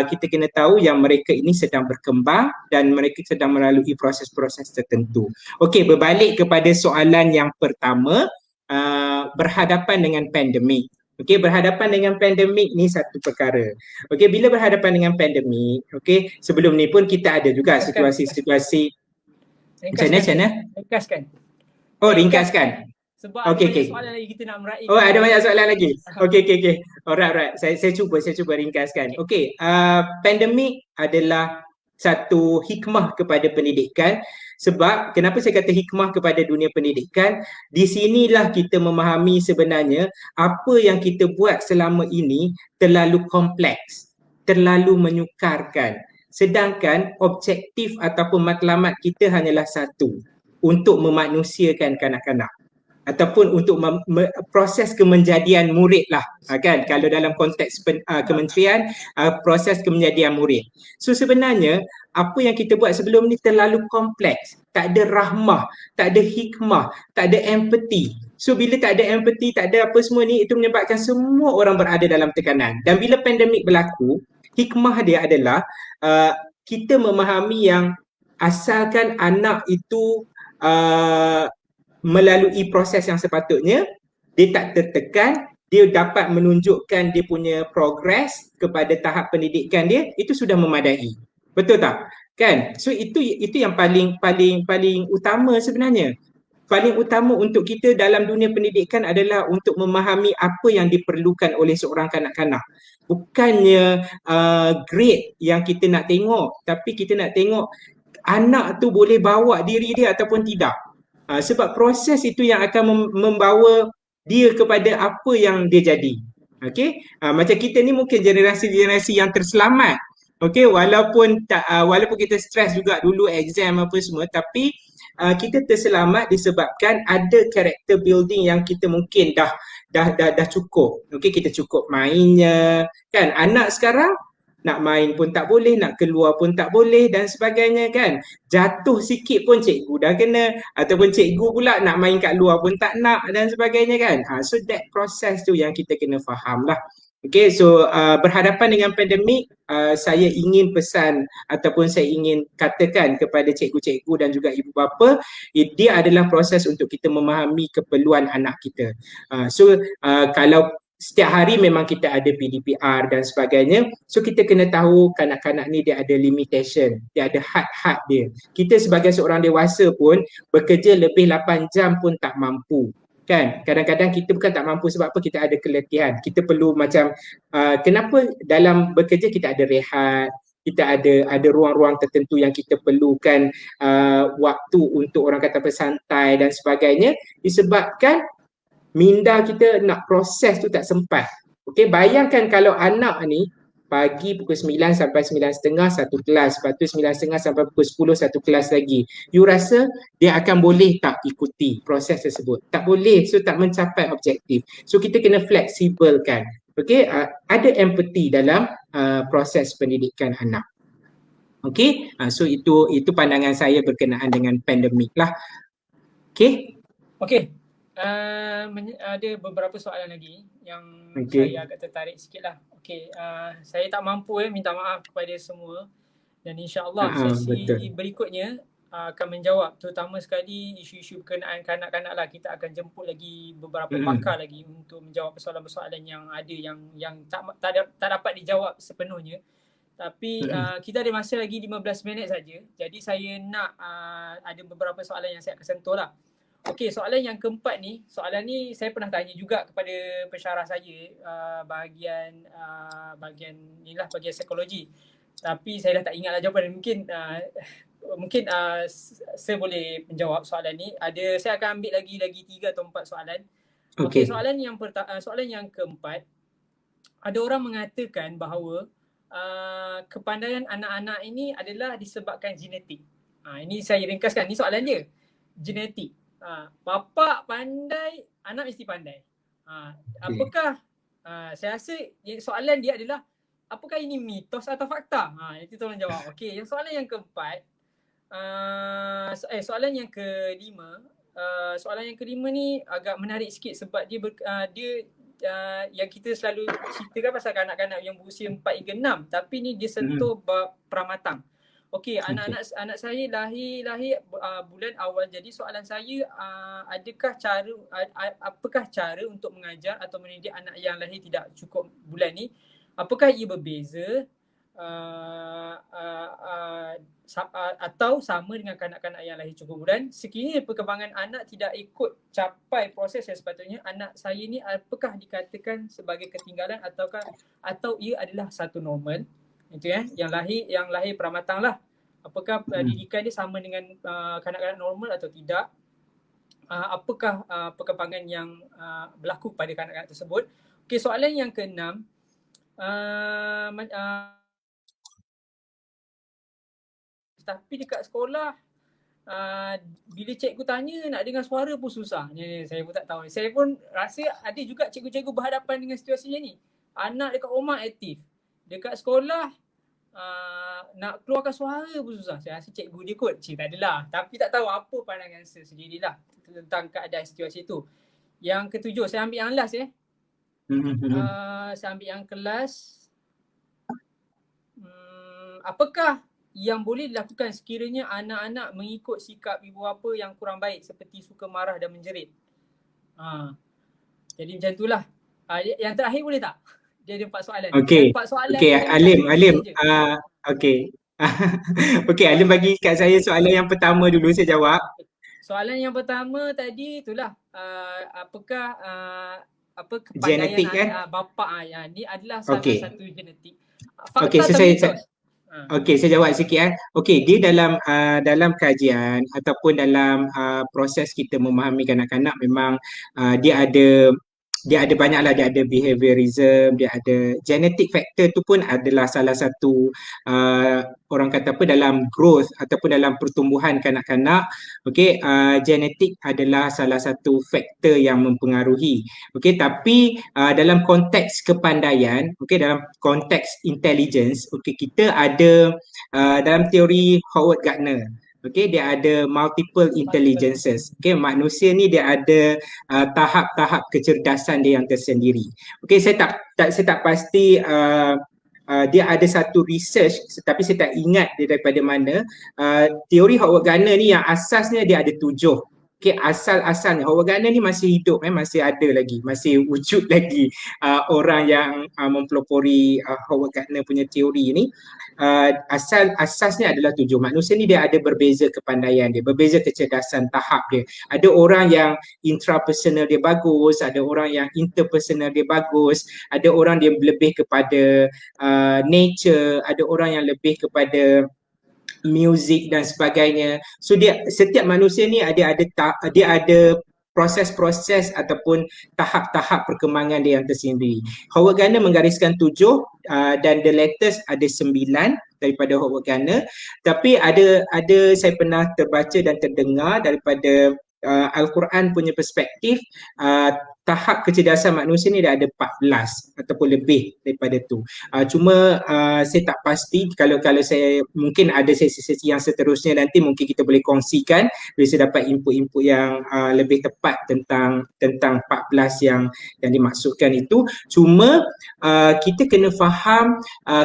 kita kena tahu yang mereka ini sedang berkembang dan mereka sedang melalui proses-proses tertentu. Okay, berbalik kepada soalan yang pertama, berhadapan dengan pandemik. Okey, berhadapan dengan pandemik ni satu perkara. Okey, bila berhadapan dengan pandemik, okey, sebelum ni pun kita ada juga situasi-situasi macam mana? Ringkaskan. Oh, ringkaskan. Sebab ada banyak soalan lagi kita nak meraih. Oh, ada banyak soalan lagi. Okey. Alright. Saya cuba ringkaskan. Okey, pandemik adalah satu hikmah kepada pendidikan. Sebab kenapa saya kata hikmah kepada dunia pendidikan, di sinilah kita memahami sebenarnya apa yang kita buat selama ini terlalu kompleks, terlalu menyukarkan. Sedangkan objektif ataupun matlamat kita hanyalah satu, untuk memanusiakan kanak-kanak. ataupun untuk proses kemenjadian murid lah, kan, kalau dalam konteks kementerian, proses kemenjadian murid. So sebenarnya apa yang kita buat sebelum ni terlalu kompleks, tak ada rahmah, tak ada hikmah, tak ada empathy. So bila tak ada empathy, tak ada apa semua ni, itu menyebabkan semua orang berada dalam tekanan. Dan bila pandemik berlaku, hikmah dia adalah kita memahami yang asalkan anak itu melalui proses yang sepatutnya, dia tak tertekan, dia dapat menunjukkan dia punya progres kepada tahap pendidikan dia, itu sudah memadai. Betul tak? Kan? So itu yang paling utama sebenarnya. Paling utama untuk kita dalam dunia pendidikan adalah untuk memahami apa yang diperlukan oleh seorang kanak-kanak. Bukannya grade yang kita nak tengok, tapi kita nak tengok anak tu boleh bawa diri dia ataupun tidak. Sebab proses itu yang akan membawa dia kepada apa yang dia jadi. Okey, macam kita ni mungkin generasi-generasi yang terselamat. Okey, walaupun kita stres juga dulu exam apa semua, tapi kita terselamat disebabkan ada character building yang kita mungkin dah cukup. Okey, kita cukup mainnya. Kan anak sekarang nak main pun tak boleh, nak keluar pun tak boleh dan sebagainya, kan. Jatuh sikit pun cikgu dah kena, ataupun cikgu pula nak main kat luar pun tak nak dan sebagainya, kan. So that process tu yang kita kena faham lah. Okay, so berhadapan dengan pandemik, saya ingin pesan ataupun saya ingin katakan kepada cikgu-cikgu dan juga ibu bapa, dia adalah proses untuk kita memahami keperluan anak kita. Kalau setiap hari memang kita ada PDPR dan sebagainya, so kita kena tahu kanak-kanak ni dia ada limitation, dia ada had dia. Kita sebagai seorang dewasa pun bekerja lebih 8 jam pun tak mampu, kan. Kadang-kadang kita bukan tak mampu sebab apa, kita ada keletihan, kita perlu macam kenapa dalam bekerja kita ada rehat, kita ada ruang-ruang tertentu yang kita perlukan waktu untuk orang kata bersantai dan sebagainya, disebabkan minda kita nak proses tu tak sempat. Okey, bayangkan kalau anak ni pagi pukul 9 sampai 9.30 satu kelas, lepas tu 9.30 sampai pukul 10 satu kelas lagi. You rasa dia akan boleh tak ikuti proses tersebut? Tak boleh, so tak mencapai objektif. So kita kena fleksibelkan. Okey, ada empathy dalam proses pendidikan anak. Okey, so itu pandangan saya berkenaan dengan pandemik lah. Okey. Okey. Ada beberapa soalan lagi yang saya agak tertarik sikit lah. Okey, saya tak mampu minta maaf kepada semua, dan insyaAllah sesi berikutnya akan menjawab terutama sekali isu-isu berkenaan kanak-kanak lah. Kita akan jemput lagi beberapa pakar lagi untuk menjawab persoalan-persoalan yang ada yang tak dapat dijawab sepenuhnya. Tapi kita ada masa lagi 15 minit saja. Jadi saya nak ada beberapa soalan yang saya akan sentuh lah. Okey, soalan yang keempat ni, soalan ni saya pernah tanya juga kepada pensyarah saya bahagian psikologi. Tapi saya dah tak ingat lah jawapan. Mungkin saya boleh menjawab soalan ni. Saya akan ambil lagi 3 atau 4 soalan. Okey, soalan yang keempat. Ada orang mengatakan bahawa kepandaian anak-anak ini adalah disebabkan genetik. Ini saya ringkaskan, ni soalan dia. Genetik. Bapa pandai, anak mesti pandai. Apakah saya rasa soalan dia adalah apakah ini mitos atau fakta? Itu tolong jawab. Okey, yang soalan yang keempat, soalan yang kelima. Soalan yang kelima ni agak menarik sikit sebab dia yang kita selalu ceritakan pasal kanak-kanak yang berusia 4 hingga 6, tapi ni dia sentuh bab pramatang. Okey, anak saya lahir bulan awal. Jadi soalan saya, apakah cara untuk mengajar atau mendidik anak yang lahir tidak cukup bulan ni? Apakah ia berbeza atau sama dengan kanak-kanak yang lahir cukup bulan? Sekiranya perkembangan anak tidak ikut capai proses yang sepatutnya, anak saya ni apakah dikatakan sebagai ketinggalan atau ia adalah satu normal? Itu yang lahir pramatang lah. Apakah didikan dia sama dengan kanak-kanak normal atau tidak? Apakah perkembangan yang berlaku pada kanak-kanak tersebut? Okey, soalan yang keenam. Tapi dekat sekolah bila cikgu tanya nak dengar suara pun susah. Saya pun tak tahu. Saya pun rasa ada juga cikgu-cikgu berhadapan dengan situasi macam ni. Anak dekat rumah aktif. Dekat sekolah nak keluarkan suara pun susah. Saya rasa cikgu dia kot. Tak adalah. Tapi tak tahu apa pandangan saya sendirilah tentang keadaan situasi itu. Yang ketujuh, saya ambil yang last saya ambil yang kelas. Apakah yang boleh dilakukan sekiranya anak-anak mengikut sikap ibu bapa yang kurang baik seperti suka marah dan menjerit? Jadi macam itulah. Yang terakhir boleh tak? Dia ada 4 soalan. Okey. 4 soalan Okey, ni saya Alim. Okey. Okey, Alim bagi kat saya soalan yang pertama dulu, saya jawab. Soalan yang pertama tadi itulah, apakah kepandaian Genetik kan? bapa ni adalah salah satu genetik. Okey, so saya jawab sikit. Okey, dia dalam kajian ataupun dalam proses kita memahami kanak-kanak, memang dia ada banyaklah, dia ada behaviorism, dia ada genetic factor tu pun adalah salah satu orang kata apa, dalam growth ataupun dalam pertumbuhan kanak-kanak. Okey, genetik adalah salah satu faktor yang mempengaruhi. Okey, tapi dalam konteks kepandaian, okey, dalam konteks intelligence, okey, kita ada dalam teori Howard Gardner. Okey, dia ada multiple intelligences. Okey, manusia ni dia ada tahap-tahap kecerdasan dia yang tersendiri. Okey, saya tak pasti dia ada satu research, tetapi saya tak ingat dia daripada mana. Teori Howard Gardner ni yang asasnya dia ada 7. Okay, asal-asalnya Howard Gardner ni masih hidup, masih ada lagi, masih wujud lagi orang yang mempelopori Howard Gardner punya teori ni. Asasnya adalah 7. Manusia ni dia ada berbeza kepandaian dia, berbeza kecerdasan tahap dia. Ada orang yang intrapersonal dia bagus, ada orang yang interpersonal dia bagus, ada orang dia lebih kepada nature, ada orang yang lebih kepada music dan sebagainya. So setiap manusia ni dia ada proses-proses ataupun tahap-tahap perkembangan dia yang tersendiri. Howard Gardner menggariskan 7 dan the latest ada 9 daripada Howard Gardner. Tapi ada saya pernah terbaca dan terdengar daripada Al-Quran punya perspektif, tahap kecerdasan manusia ni dah ada 14 ataupun lebih daripada tu. Cuma saya tak pasti, kalau saya mungkin ada sesi-sesi yang seterusnya nanti mungkin kita boleh kongsikan bila saya dapat input-input yang lebih tepat tentang 14 yang dimaksudkan itu. Cuma kita kena faham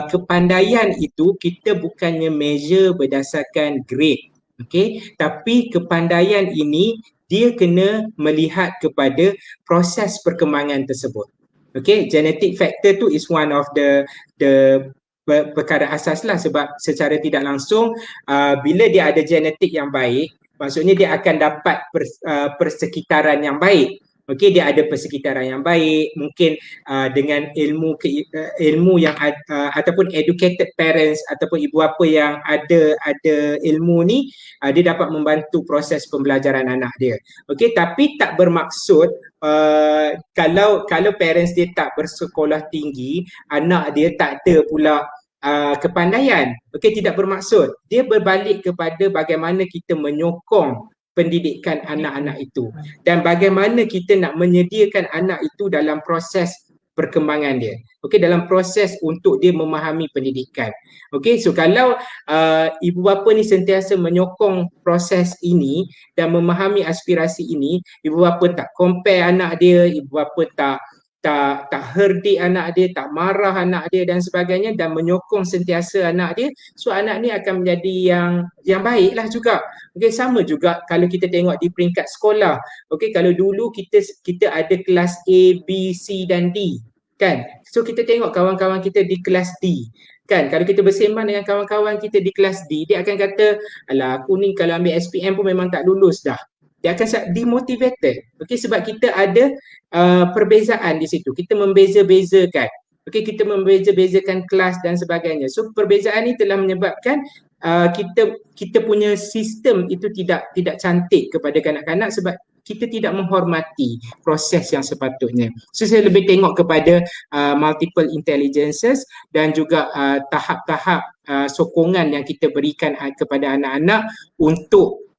kepandaian itu kita bukannya measure berdasarkan grade. Okay, tapi kepandaian ini dia kena melihat kepada proses perkembangan tersebut. Okay, genetic factor tu is one of the perkara asas lah, sebab secara tidak langsung bila dia ada genetik yang baik, maksudnya dia akan dapat persekitaran yang baik. Okey, dia ada persekitaran yang baik, mungkin dengan ilmu yang ataupun educated parents ataupun ibu bapa yang ada ilmu ni, dia dapat membantu proses pembelajaran anak dia. Okey, tapi tak bermaksud kalau parents dia tak bersekolah tinggi, anak dia tak ada pula kepandaian. Okey, tidak bermaksud. Dia berbalik kepada bagaimana kita menyokong pendidikan anak-anak itu dan bagaimana kita nak menyediakan anak itu dalam proses perkembangan dia. Okey, dalam proses untuk dia memahami pendidikan. Okey, so kalau ibu bapa ni sentiasa menyokong proses ini dan memahami aspirasi ini, ibu bapa tak compare anak dia, ibu bapa tak herdik anak dia, tak marah anak dia dan sebagainya, dan menyokong sentiasa anak dia, so anak ni akan menjadi yang baiklah juga. Okey, sama juga kalau kita tengok di peringkat sekolah. Okey, kalau dulu kita ada kelas A, B, C dan D, kan? So kita tengok kawan-kawan kita di kelas D, kan? Kalau kita bersembang dengan kawan-kawan kita di kelas D, dia akan kata, alah aku ni kalau ambil SPM pun memang tak lulus dah. Dia akan demotivated. Okey, sebab kita ada perbezaan di situ. Kita membeza-bezakan. Okey, kita membeza-bezakan kelas dan sebagainya. So perbezaan ini telah menyebabkan kita punya sistem itu tidak cantik kepada kanak-kanak sebab kita tidak menghormati proses yang sepatutnya. So saya lebih tengok kepada multiple intelligences dan juga tahap-tahap sokongan yang kita berikan kepada anak-anak untuk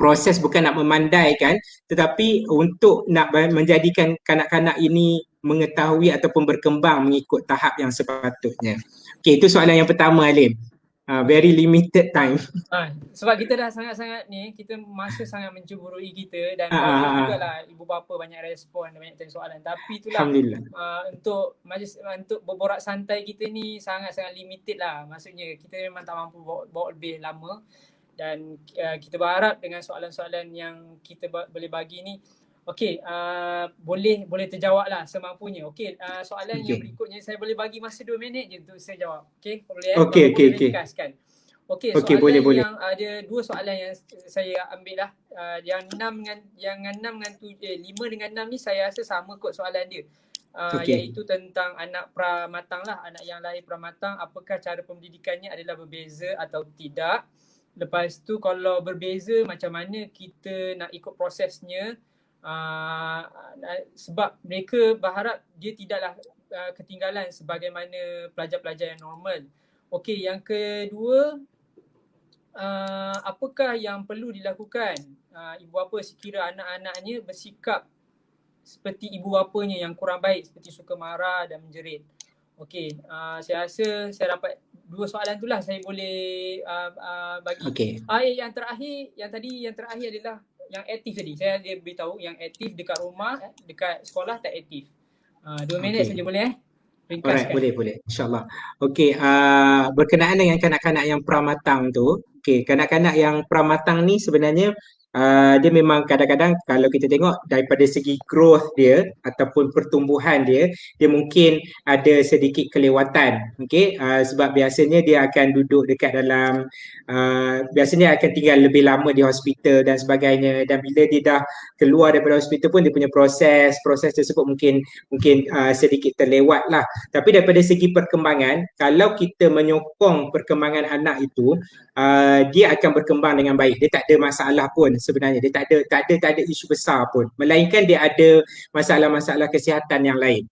proses bukan nak memandaikan, tetapi untuk nak menjadikan kanak-kanak ini mengetahui ataupun berkembang mengikut tahap yang sepatutnya. Okey, itu soalan yang pertama, Alim. Very limited time. Sebab kita dah sangat-sangat ni, kita masa sangat menceburui kita dan Ah, bagus ah, ah. jugalah ibu bapa banyak respon, banyak tanya soalan. Tapi itulah Alhamdulillah. untuk majlis, untuk berborak santai kita ni sangat-sangat limited lah. Maksudnya kita memang tak mampu bawa lebih lama dan kita berharap dengan soalan-soalan yang kita boleh bagi ni boleh terjawab lah semampunya. Soalan yang berikutnya saya boleh bagi masa 2 minit je untuk saya jawab. Boleh Okey. ringkaskan. Okey, Soalan boleh. yang ada 2 soalan yang saya ambil lah. Yang 5 dengan 6 ni saya rasa sama kot soalan dia. Iaitu tentang anak pramatang lah, anak yang lahir pramatang, apakah cara pendidikannya adalah berbeza atau tidak. Lepas tu kalau berbeza, macam mana kita nak ikut prosesnya, sebab mereka berharap dia tidaklah ketinggalan sebagaimana pelajar-pelajar yang normal. Yang kedua, apakah yang perlu dilakukan ibu bapa sekira anak-anaknya bersikap seperti ibu bapanya yang kurang baik, seperti suka marah dan menjerit. Saya rasa saya dapat 2 soalan tu lah saya boleh bagi. Yang terakhir adalah yang aktif tadi. Saya dia beritahu yang aktif dekat rumah, dekat sekolah tak aktif. 2 minit saja boleh ringkaskan. Alright, boleh. InsyaAllah. Berkenaan dengan kanak-kanak yang pramatang tu, kanak-kanak yang pramatang ni sebenarnya dia memang kadang-kadang kalau kita tengok daripada segi growth dia ataupun pertumbuhan dia mungkin ada sedikit kelewatan. Sebab biasanya dia akan duduk dekat dalam biasanya akan tinggal lebih lama di hospital dan sebagainya, dan bila dia dah keluar daripada hospital pun dia punya proses tersebut mungkin sedikit terlewat lah. Tapi daripada segi perkembangan, kalau kita menyokong perkembangan anak itu, dia akan berkembang dengan baik. Dia tak ada masalah pun sebenarnya. Dia tak ada isu besar pun. Melainkan dia ada masalah-masalah kesihatan yang lain.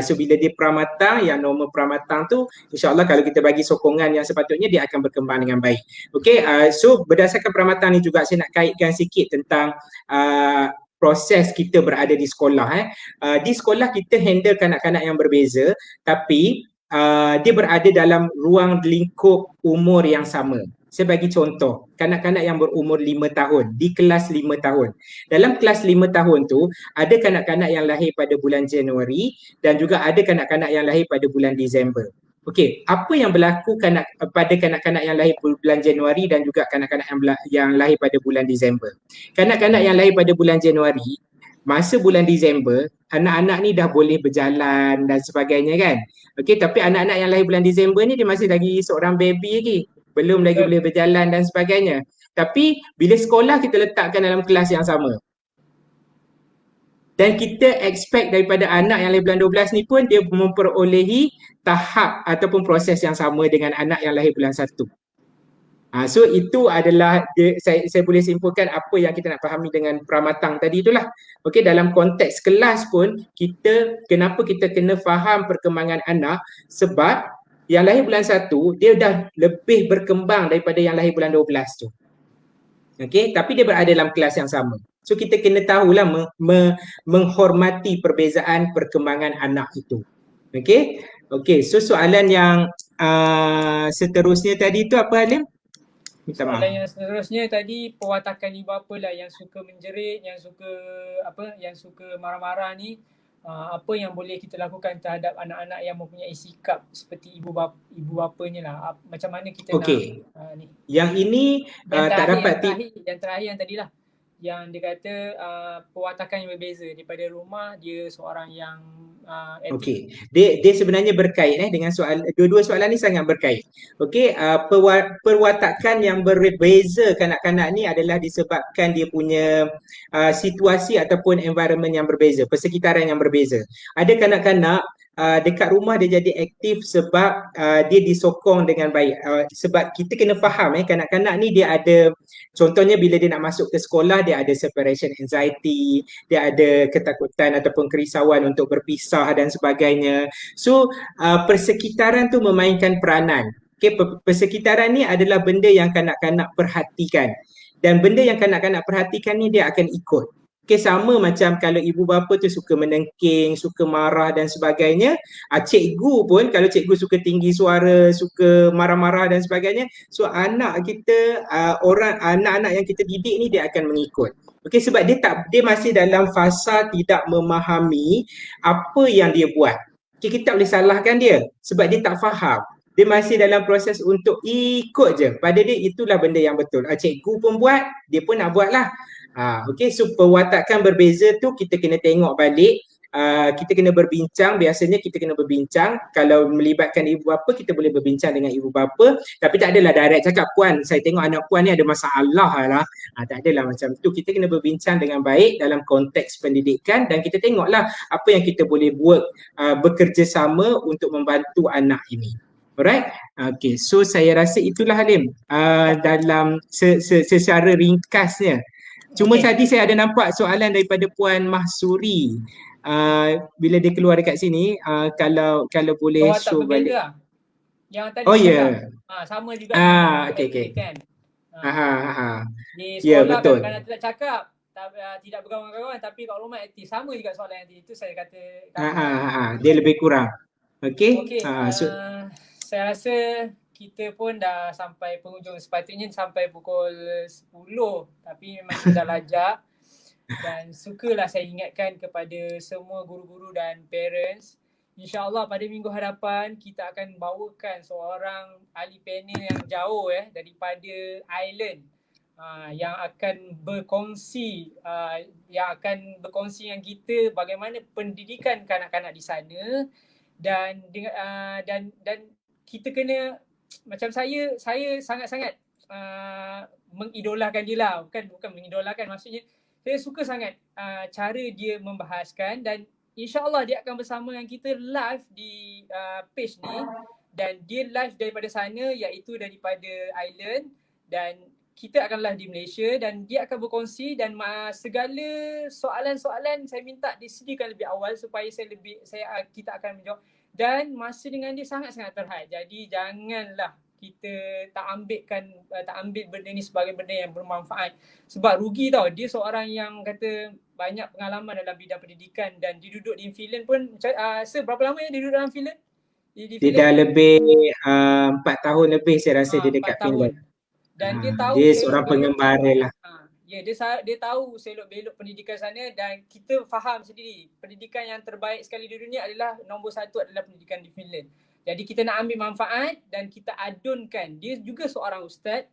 So bila dia pramatang, yang normal pramatang tu, insyaAllah kalau kita bagi sokongan yang sepatutnya, dia akan berkembang dengan baik. So berdasarkan pramatang ni juga saya nak kaitkan sikit tentang proses kita berada di sekolah. Di sekolah kita handle kanak-kanak yang berbeza, tapi dia berada dalam ruang lingkup umur yang sama. Saya bagi contoh, kanak-kanak yang berumur 5 tahun, di kelas 5 tahun. Dalam kelas 5 tahun tu, ada kanak-kanak yang lahir pada bulan Januari dan juga ada kanak-kanak yang lahir pada bulan Disember. Apa yang berlaku pada kanak-kanak yang lahir bulan Januari dan juga kanak-kanak yang lahir pada bulan Disember? Kanak-kanak yang lahir pada bulan Januari, masa bulan Disember, anak-anak ni dah boleh berjalan dan sebagainya kan? Tapi anak-anak yang lahir bulan Disember ni dia masih lagi seorang baby lagi. Belum lagi boleh berjalan dan sebagainya. Tapi bila sekolah kita letakkan dalam kelas yang sama. Dan kita expect daripada anak yang lahir bulan 12 ni pun dia memperolehi tahap ataupun proses yang sama dengan anak yang lahir bulan 1. So itu adalah saya boleh simpulkan apa yang kita nak fahami dengan pramatang tadi itulah. Dalam konteks kelas pun kenapa kita kena faham perkembangan anak, sebab yang lahir bulan 1 dia dah lebih berkembang daripada yang lahir bulan 12 tu. Tapi dia berada dalam kelas yang sama. So kita kena tahulah menghormati perbezaan perkembangan anak itu. So soalan yang seterusnya tadi tu apa, Halim? Soalan yang seterusnya tadi, pewatakan ibu bapa lah yang suka menjerit, yang suka marah-marah ni, apa yang boleh kita lakukan terhadap anak-anak yang mempunyai sikap seperti ibu bapanya lah. Macam mana kita nak ni. Yang ini tak dapat yang terakhir yang tadilah, yang dia kata pewatakan yang berbeza daripada rumah, dia seorang yang dia sebenarnya berkait dengan dua-dua soalan ni sangat berkait. Perwatakan yang berbeza kanak-kanak ni adalah disebabkan dia punya situasi ataupun environment yang berbeza, persekitaran yang berbeza. Ada kanak-kanak dekat rumah dia jadi aktif sebab dia disokong dengan baik. Sebab kita kena faham kanak-kanak ni dia ada, contohnya bila dia nak masuk ke sekolah, dia ada separation anxiety, dia ada ketakutan ataupun kerisauan untuk berpisah dan sebagainya. So persekitaran tu memainkan peranan. Persekitaran ni adalah benda yang kanak-kanak perhatikan. dan benda yang kanak-kanak perhatikan ni dia akan ikut. Okay, sama macam kalau ibu bapa tu suka menengking, suka marah dan sebagainya, cikgu pun kalau cikgu suka tinggi suara, suka marah-marah dan sebagainya, so anak kita, anak-anak yang kita didik ni dia akan mengikut. Okey, sebab dia masih dalam fasa tidak memahami apa yang dia buat. Okay, kita tak boleh salahkan dia sebab dia tak faham. Dia masih dalam proses untuk ikut je. Pada dia itulah benda yang betul. Cikgu pun buat, dia pun nak buat lah. Okay, so perwatakan berbeza tu kita kena tengok balik. Kita kena berbincang, biasanya kita kena berbincang. Kalau melibatkan ibu bapa, kita boleh berbincang dengan ibu bapa. Tapi tak adalah direct cakap, puan, saya tengok anak puan ni ada masalah lah. Tak adalah macam tu. Kita kena berbincang dengan baik dalam konteks pendidikan dan kita tengoklah apa yang kita boleh buat bekerjasama untuk membantu anak ini. Alright, okay. So saya rasa itulah Halim dalam secara ringkasnya. Cuma tadi saya ada nampak soalan daripada Puan Mahsuri. Bila dia keluar dekat sini, kalau boleh show balik. Lah. Yang tadi sama juga okay. Kan. Di sekolah betul. Kadang-kadang tidak cakap, tidak berkawan-kawan, tapi kat rumah aktif. Sama juga soalan yang tadi itu saya kata. Dia lebih kurang. Okay. Saya rasa kita pun dah sampai penghujung, sepatutnya sampai pukul 10, tapi memang kita dah lajak. Dan sukalah saya ingatkan kepada semua guru-guru dan parents, InsyaAllah pada minggu hadapan kita akan bawakan seorang ahli panel yang jauh daripada Ireland yang akan berkongsi dengan kita bagaimana pendidikan kanak-kanak di sana dan kita kena, macam saya sangat-sangat mengidolakan dia lah, bukan mengidolakan, maksudnya saya suka sangat cara dia membahaskan dan InsyaAllah dia akan bersama dengan kita live di page ni dan dia live daripada sana iaitu daripada Ireland dan kita akan live di Malaysia dan dia akan berkongsi dan segala soalan-soalan saya minta disediakan lebih awal supaya kita akan menjawab dan masa dengan dia sangat-sangat terhad. Jadi janganlah kita tak ambil benda ni sebagai benda yang bermanfaat sebab rugi tau. Dia seorang yang kata banyak pengalaman dalam bidang pendidikan dan dia duduk di Finland pun. Berapa lama dia duduk dalam Finland? Dia dah lebih 4 tahun lebih saya rasa dia dekat Finland. Dan dia tahu dia seorang pengembara lah. Dia tahu selok-belok pendidikan sana dan kita faham sendiri pendidikan yang terbaik sekali di dunia adalah nombor 1 adalah pendidikan di Finland. Jadi kita nak ambil manfaat dan kita adunkan. Dia juga seorang ustaz,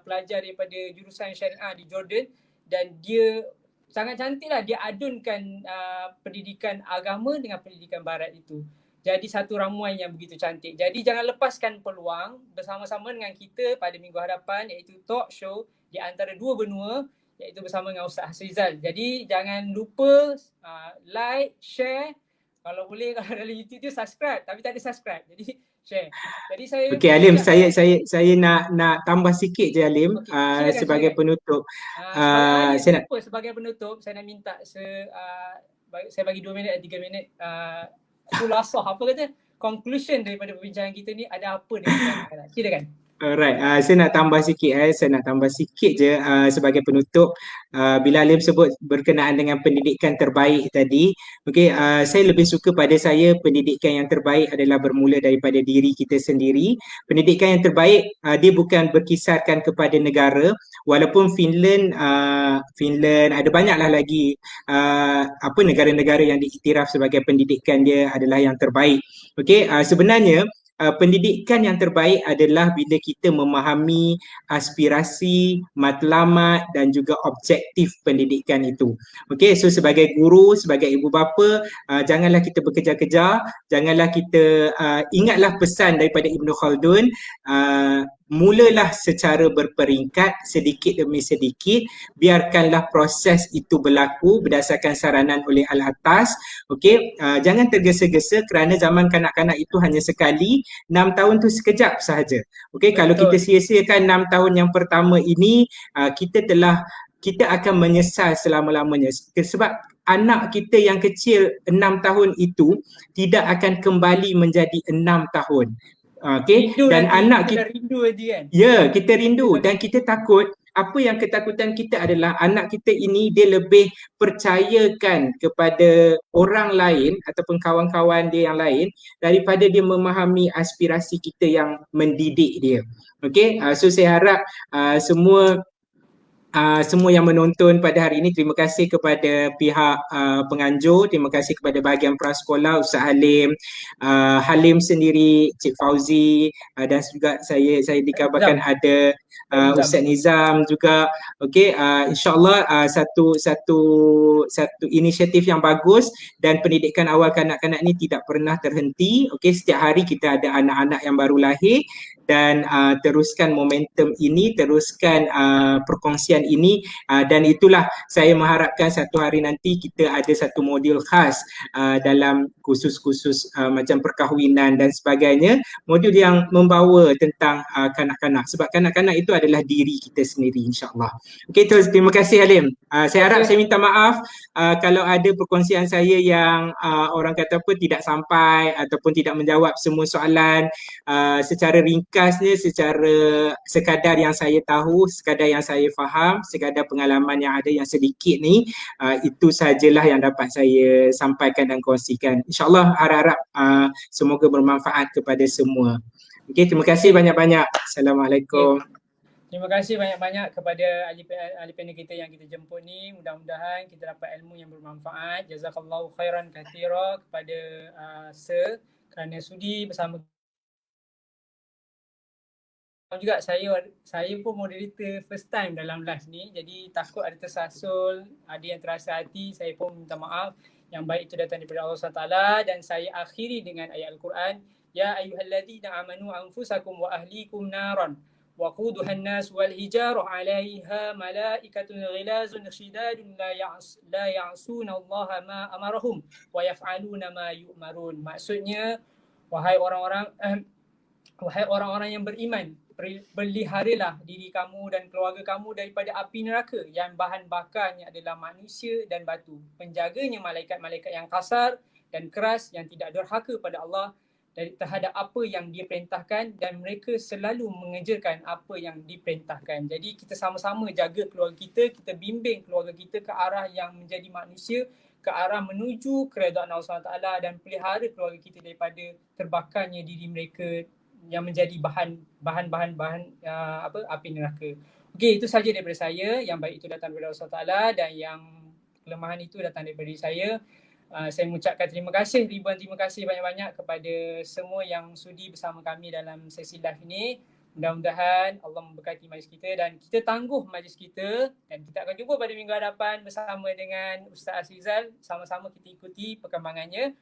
pelajar daripada jurusan syariah di Jordan dan dia sangat cantik lah. Dia adunkan pendidikan agama dengan pendidikan barat itu. Jadi satu ramuan yang begitu cantik. Jadi jangan lepaskan peluang bersama-sama dengan kita pada minggu hadapan iaitu talk show di antara dua benua iaitu bersama dengan Ustaz Hasrizal. Jadi jangan lupa like, share. Kalau boleh kalau dalam YouTube tu subscribe tapi tak ada subscribe. Jadi share. Jadi saya okey Halim, saya nak tambah sikit je Halim sebagai penutup. Sebagai penutup saya nak minta saya bagi 2 minit dan 3 minit khulasah apa kata conclusion daripada perbincangan kita ni ada apa dengan silakan. Alright, saya nak tambah sikit je sebagai penutup. Bila Halim sebut berkenaan dengan pendidikan terbaik tadi, saya lebih suka pada saya pendidikan yang terbaik adalah bermula daripada diri kita sendiri. Pendidikan yang terbaik dia bukan berkisarkan kepada negara, walaupun Finland ada banyaklah lagi negara-negara yang diiktiraf sebagai pendidikan dia adalah yang terbaik. Sebenarnya pendidikan yang terbaik adalah bila kita memahami aspirasi, matlamat dan juga objektif pendidikan itu. So sebagai guru, sebagai ibu bapa, janganlah kita bekerja-kejar, janganlah kita ingatlah pesan daripada Ibn Khaldun, mulalah secara berperingkat sedikit demi sedikit, biarkanlah proses itu berlaku berdasarkan saranan oleh al-atas. Jangan tergesa-gesa kerana zaman kanak-kanak itu hanya sekali, 6 tahun tu sekejap sahaja. Kalau kita sia-siakan 6 tahun yang pertama ini, kita akan menyesal selama-lamanya sebab anak kita yang kecil 6 tahun itu tidak akan kembali menjadi 6 tahun. Dan anak kita rindu kan? Ya, kita rindu dan kita takut apa yang ketakutan kita adalah anak kita ini dia lebih percayakan kepada orang lain ataupun kawan-kawan dia yang lain daripada dia memahami aspirasi kita yang mendidik dia. Okey, so saya harap semua semua yang menonton pada hari ini, terima kasih kepada pihak penganjur, terima kasih kepada bahagian prasekolah Ustaz Halim, Halim sendiri, Cik Fauzi, dan juga saya dikabarkan Nizam. ada Nizam. Ustaz Nizam juga. Okey, insyaallah satu inisiatif yang bagus, dan pendidikan awal kanak-kanak ini tidak pernah terhenti. Okey, setiap hari kita ada anak-anak yang baru lahir, dan teruskan momentum ini, teruskan perkongsian ini, dan itulah saya mengharapkan satu hari nanti kita ada satu modul khas dalam khusus-khusus macam perkahwinan dan sebagainya, modul yang membawa tentang kanak-kanak, sebab kanak-kanak itu adalah diri kita sendiri, insyaAllah. Okey, terima kasih Halim. Saya harap saya minta maaf kalau ada perkongsian saya yang orang kata apa tidak sampai ataupun tidak menjawab semua soalan. Secara ringkasnya, secara sekadar yang saya tahu, sekadar yang saya faham, sekadar pengalaman yang ada yang sedikit ni, itu sajalah yang dapat saya sampaikan dan kongsikan. InsyaAllah harap-harap semoga bermanfaat kepada semua. Okey, terima kasih banyak-banyak. Assalamualaikum. Terima kasih banyak-banyak kepada ahli panel kita yang kita jemput ni. Mudah-mudahan kita dapat ilmu yang bermanfaat. Jazakallahu khairan kathira kepada Sir kerana sudi bersama juga. Saya pun moderator first time dalam live ni, jadi takut ada tersasul, ada yang terasa hati, saya pun minta maaf. Yang baik itu datang daripada Allah SWT, dan saya akhiri dengan ayat Al-Quran. Ya ayyuhalladzina amanu anfusakum wa ahlikum naran waquduhan nas wal hijarah 'alaiha malaikatun ghilazun shidadun la ya'suna Allah ma amarahum wa yaf'aluna ma yu'marun. Maksudnya, wahai orang-orang yang beriman, peliharalah diri kamu dan keluarga kamu daripada api neraka yang bahan bakarnya adalah manusia dan batu. Penjaganya malaikat-malaikat yang kasar dan keras yang tidak durhaka pada Allah terhadap apa yang dia perintahkan, dan mereka selalu mengerjakan apa yang diperintahkan. Jadi kita sama-sama jaga keluarga kita, kita bimbing keluarga kita ke arah yang menjadi manusia, ke arah menuju keredaan Allah SWT, dan pelihara keluarga kita daripada terbakarnya diri mereka yang menjadi bahan api neraka. Okey, itu saja daripada saya. Yang baik itu datang daripada Allah SWT, dan yang kelemahan itu datang daripada saya. Saya mengucapkan terima kasih, ribuan terima kasih banyak-banyak kepada semua yang sudi bersama kami dalam sesi live ini. Mudah-mudahan Allah memberkati majlis kita dan kita tangguh majlis kita, dan kita akan jumpa pada minggu hadapan bersama dengan Ustaz Azrizal. Sama-sama kita ikuti perkembangannya.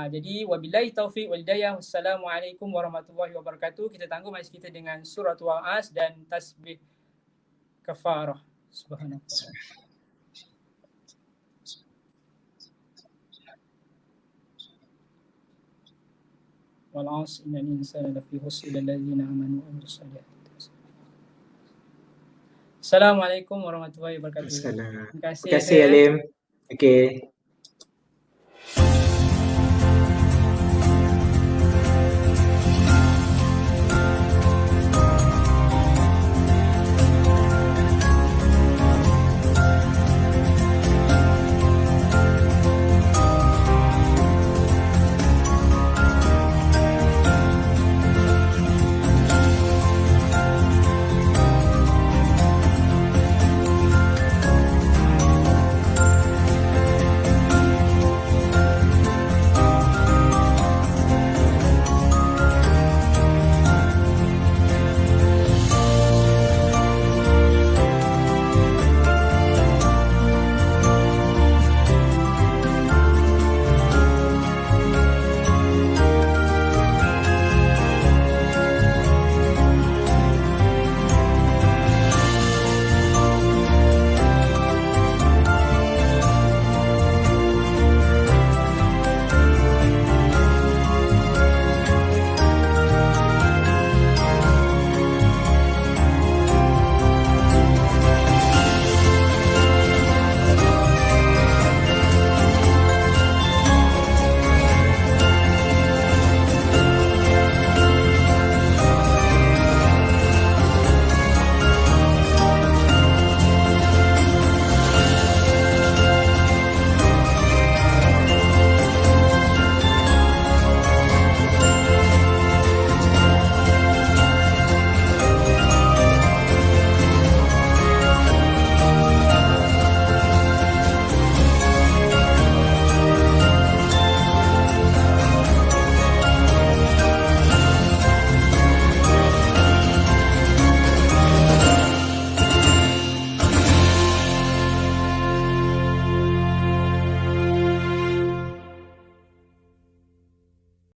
Jadi wabillahi taufiq wal hidayah. Wassalamualaikum warahmatullahi wabarakatuh. Kita tangguh majlis kita dengan surah Al-As dan tasbih kafarah. Subhanallah. Wal 'asr innal insana lafi khusr illa alladziina aamanu wa 'amilus shalihaati. Assalamualaikum warahmatullahi wabarakatuh. Terima kasih kasih Halim. Okey.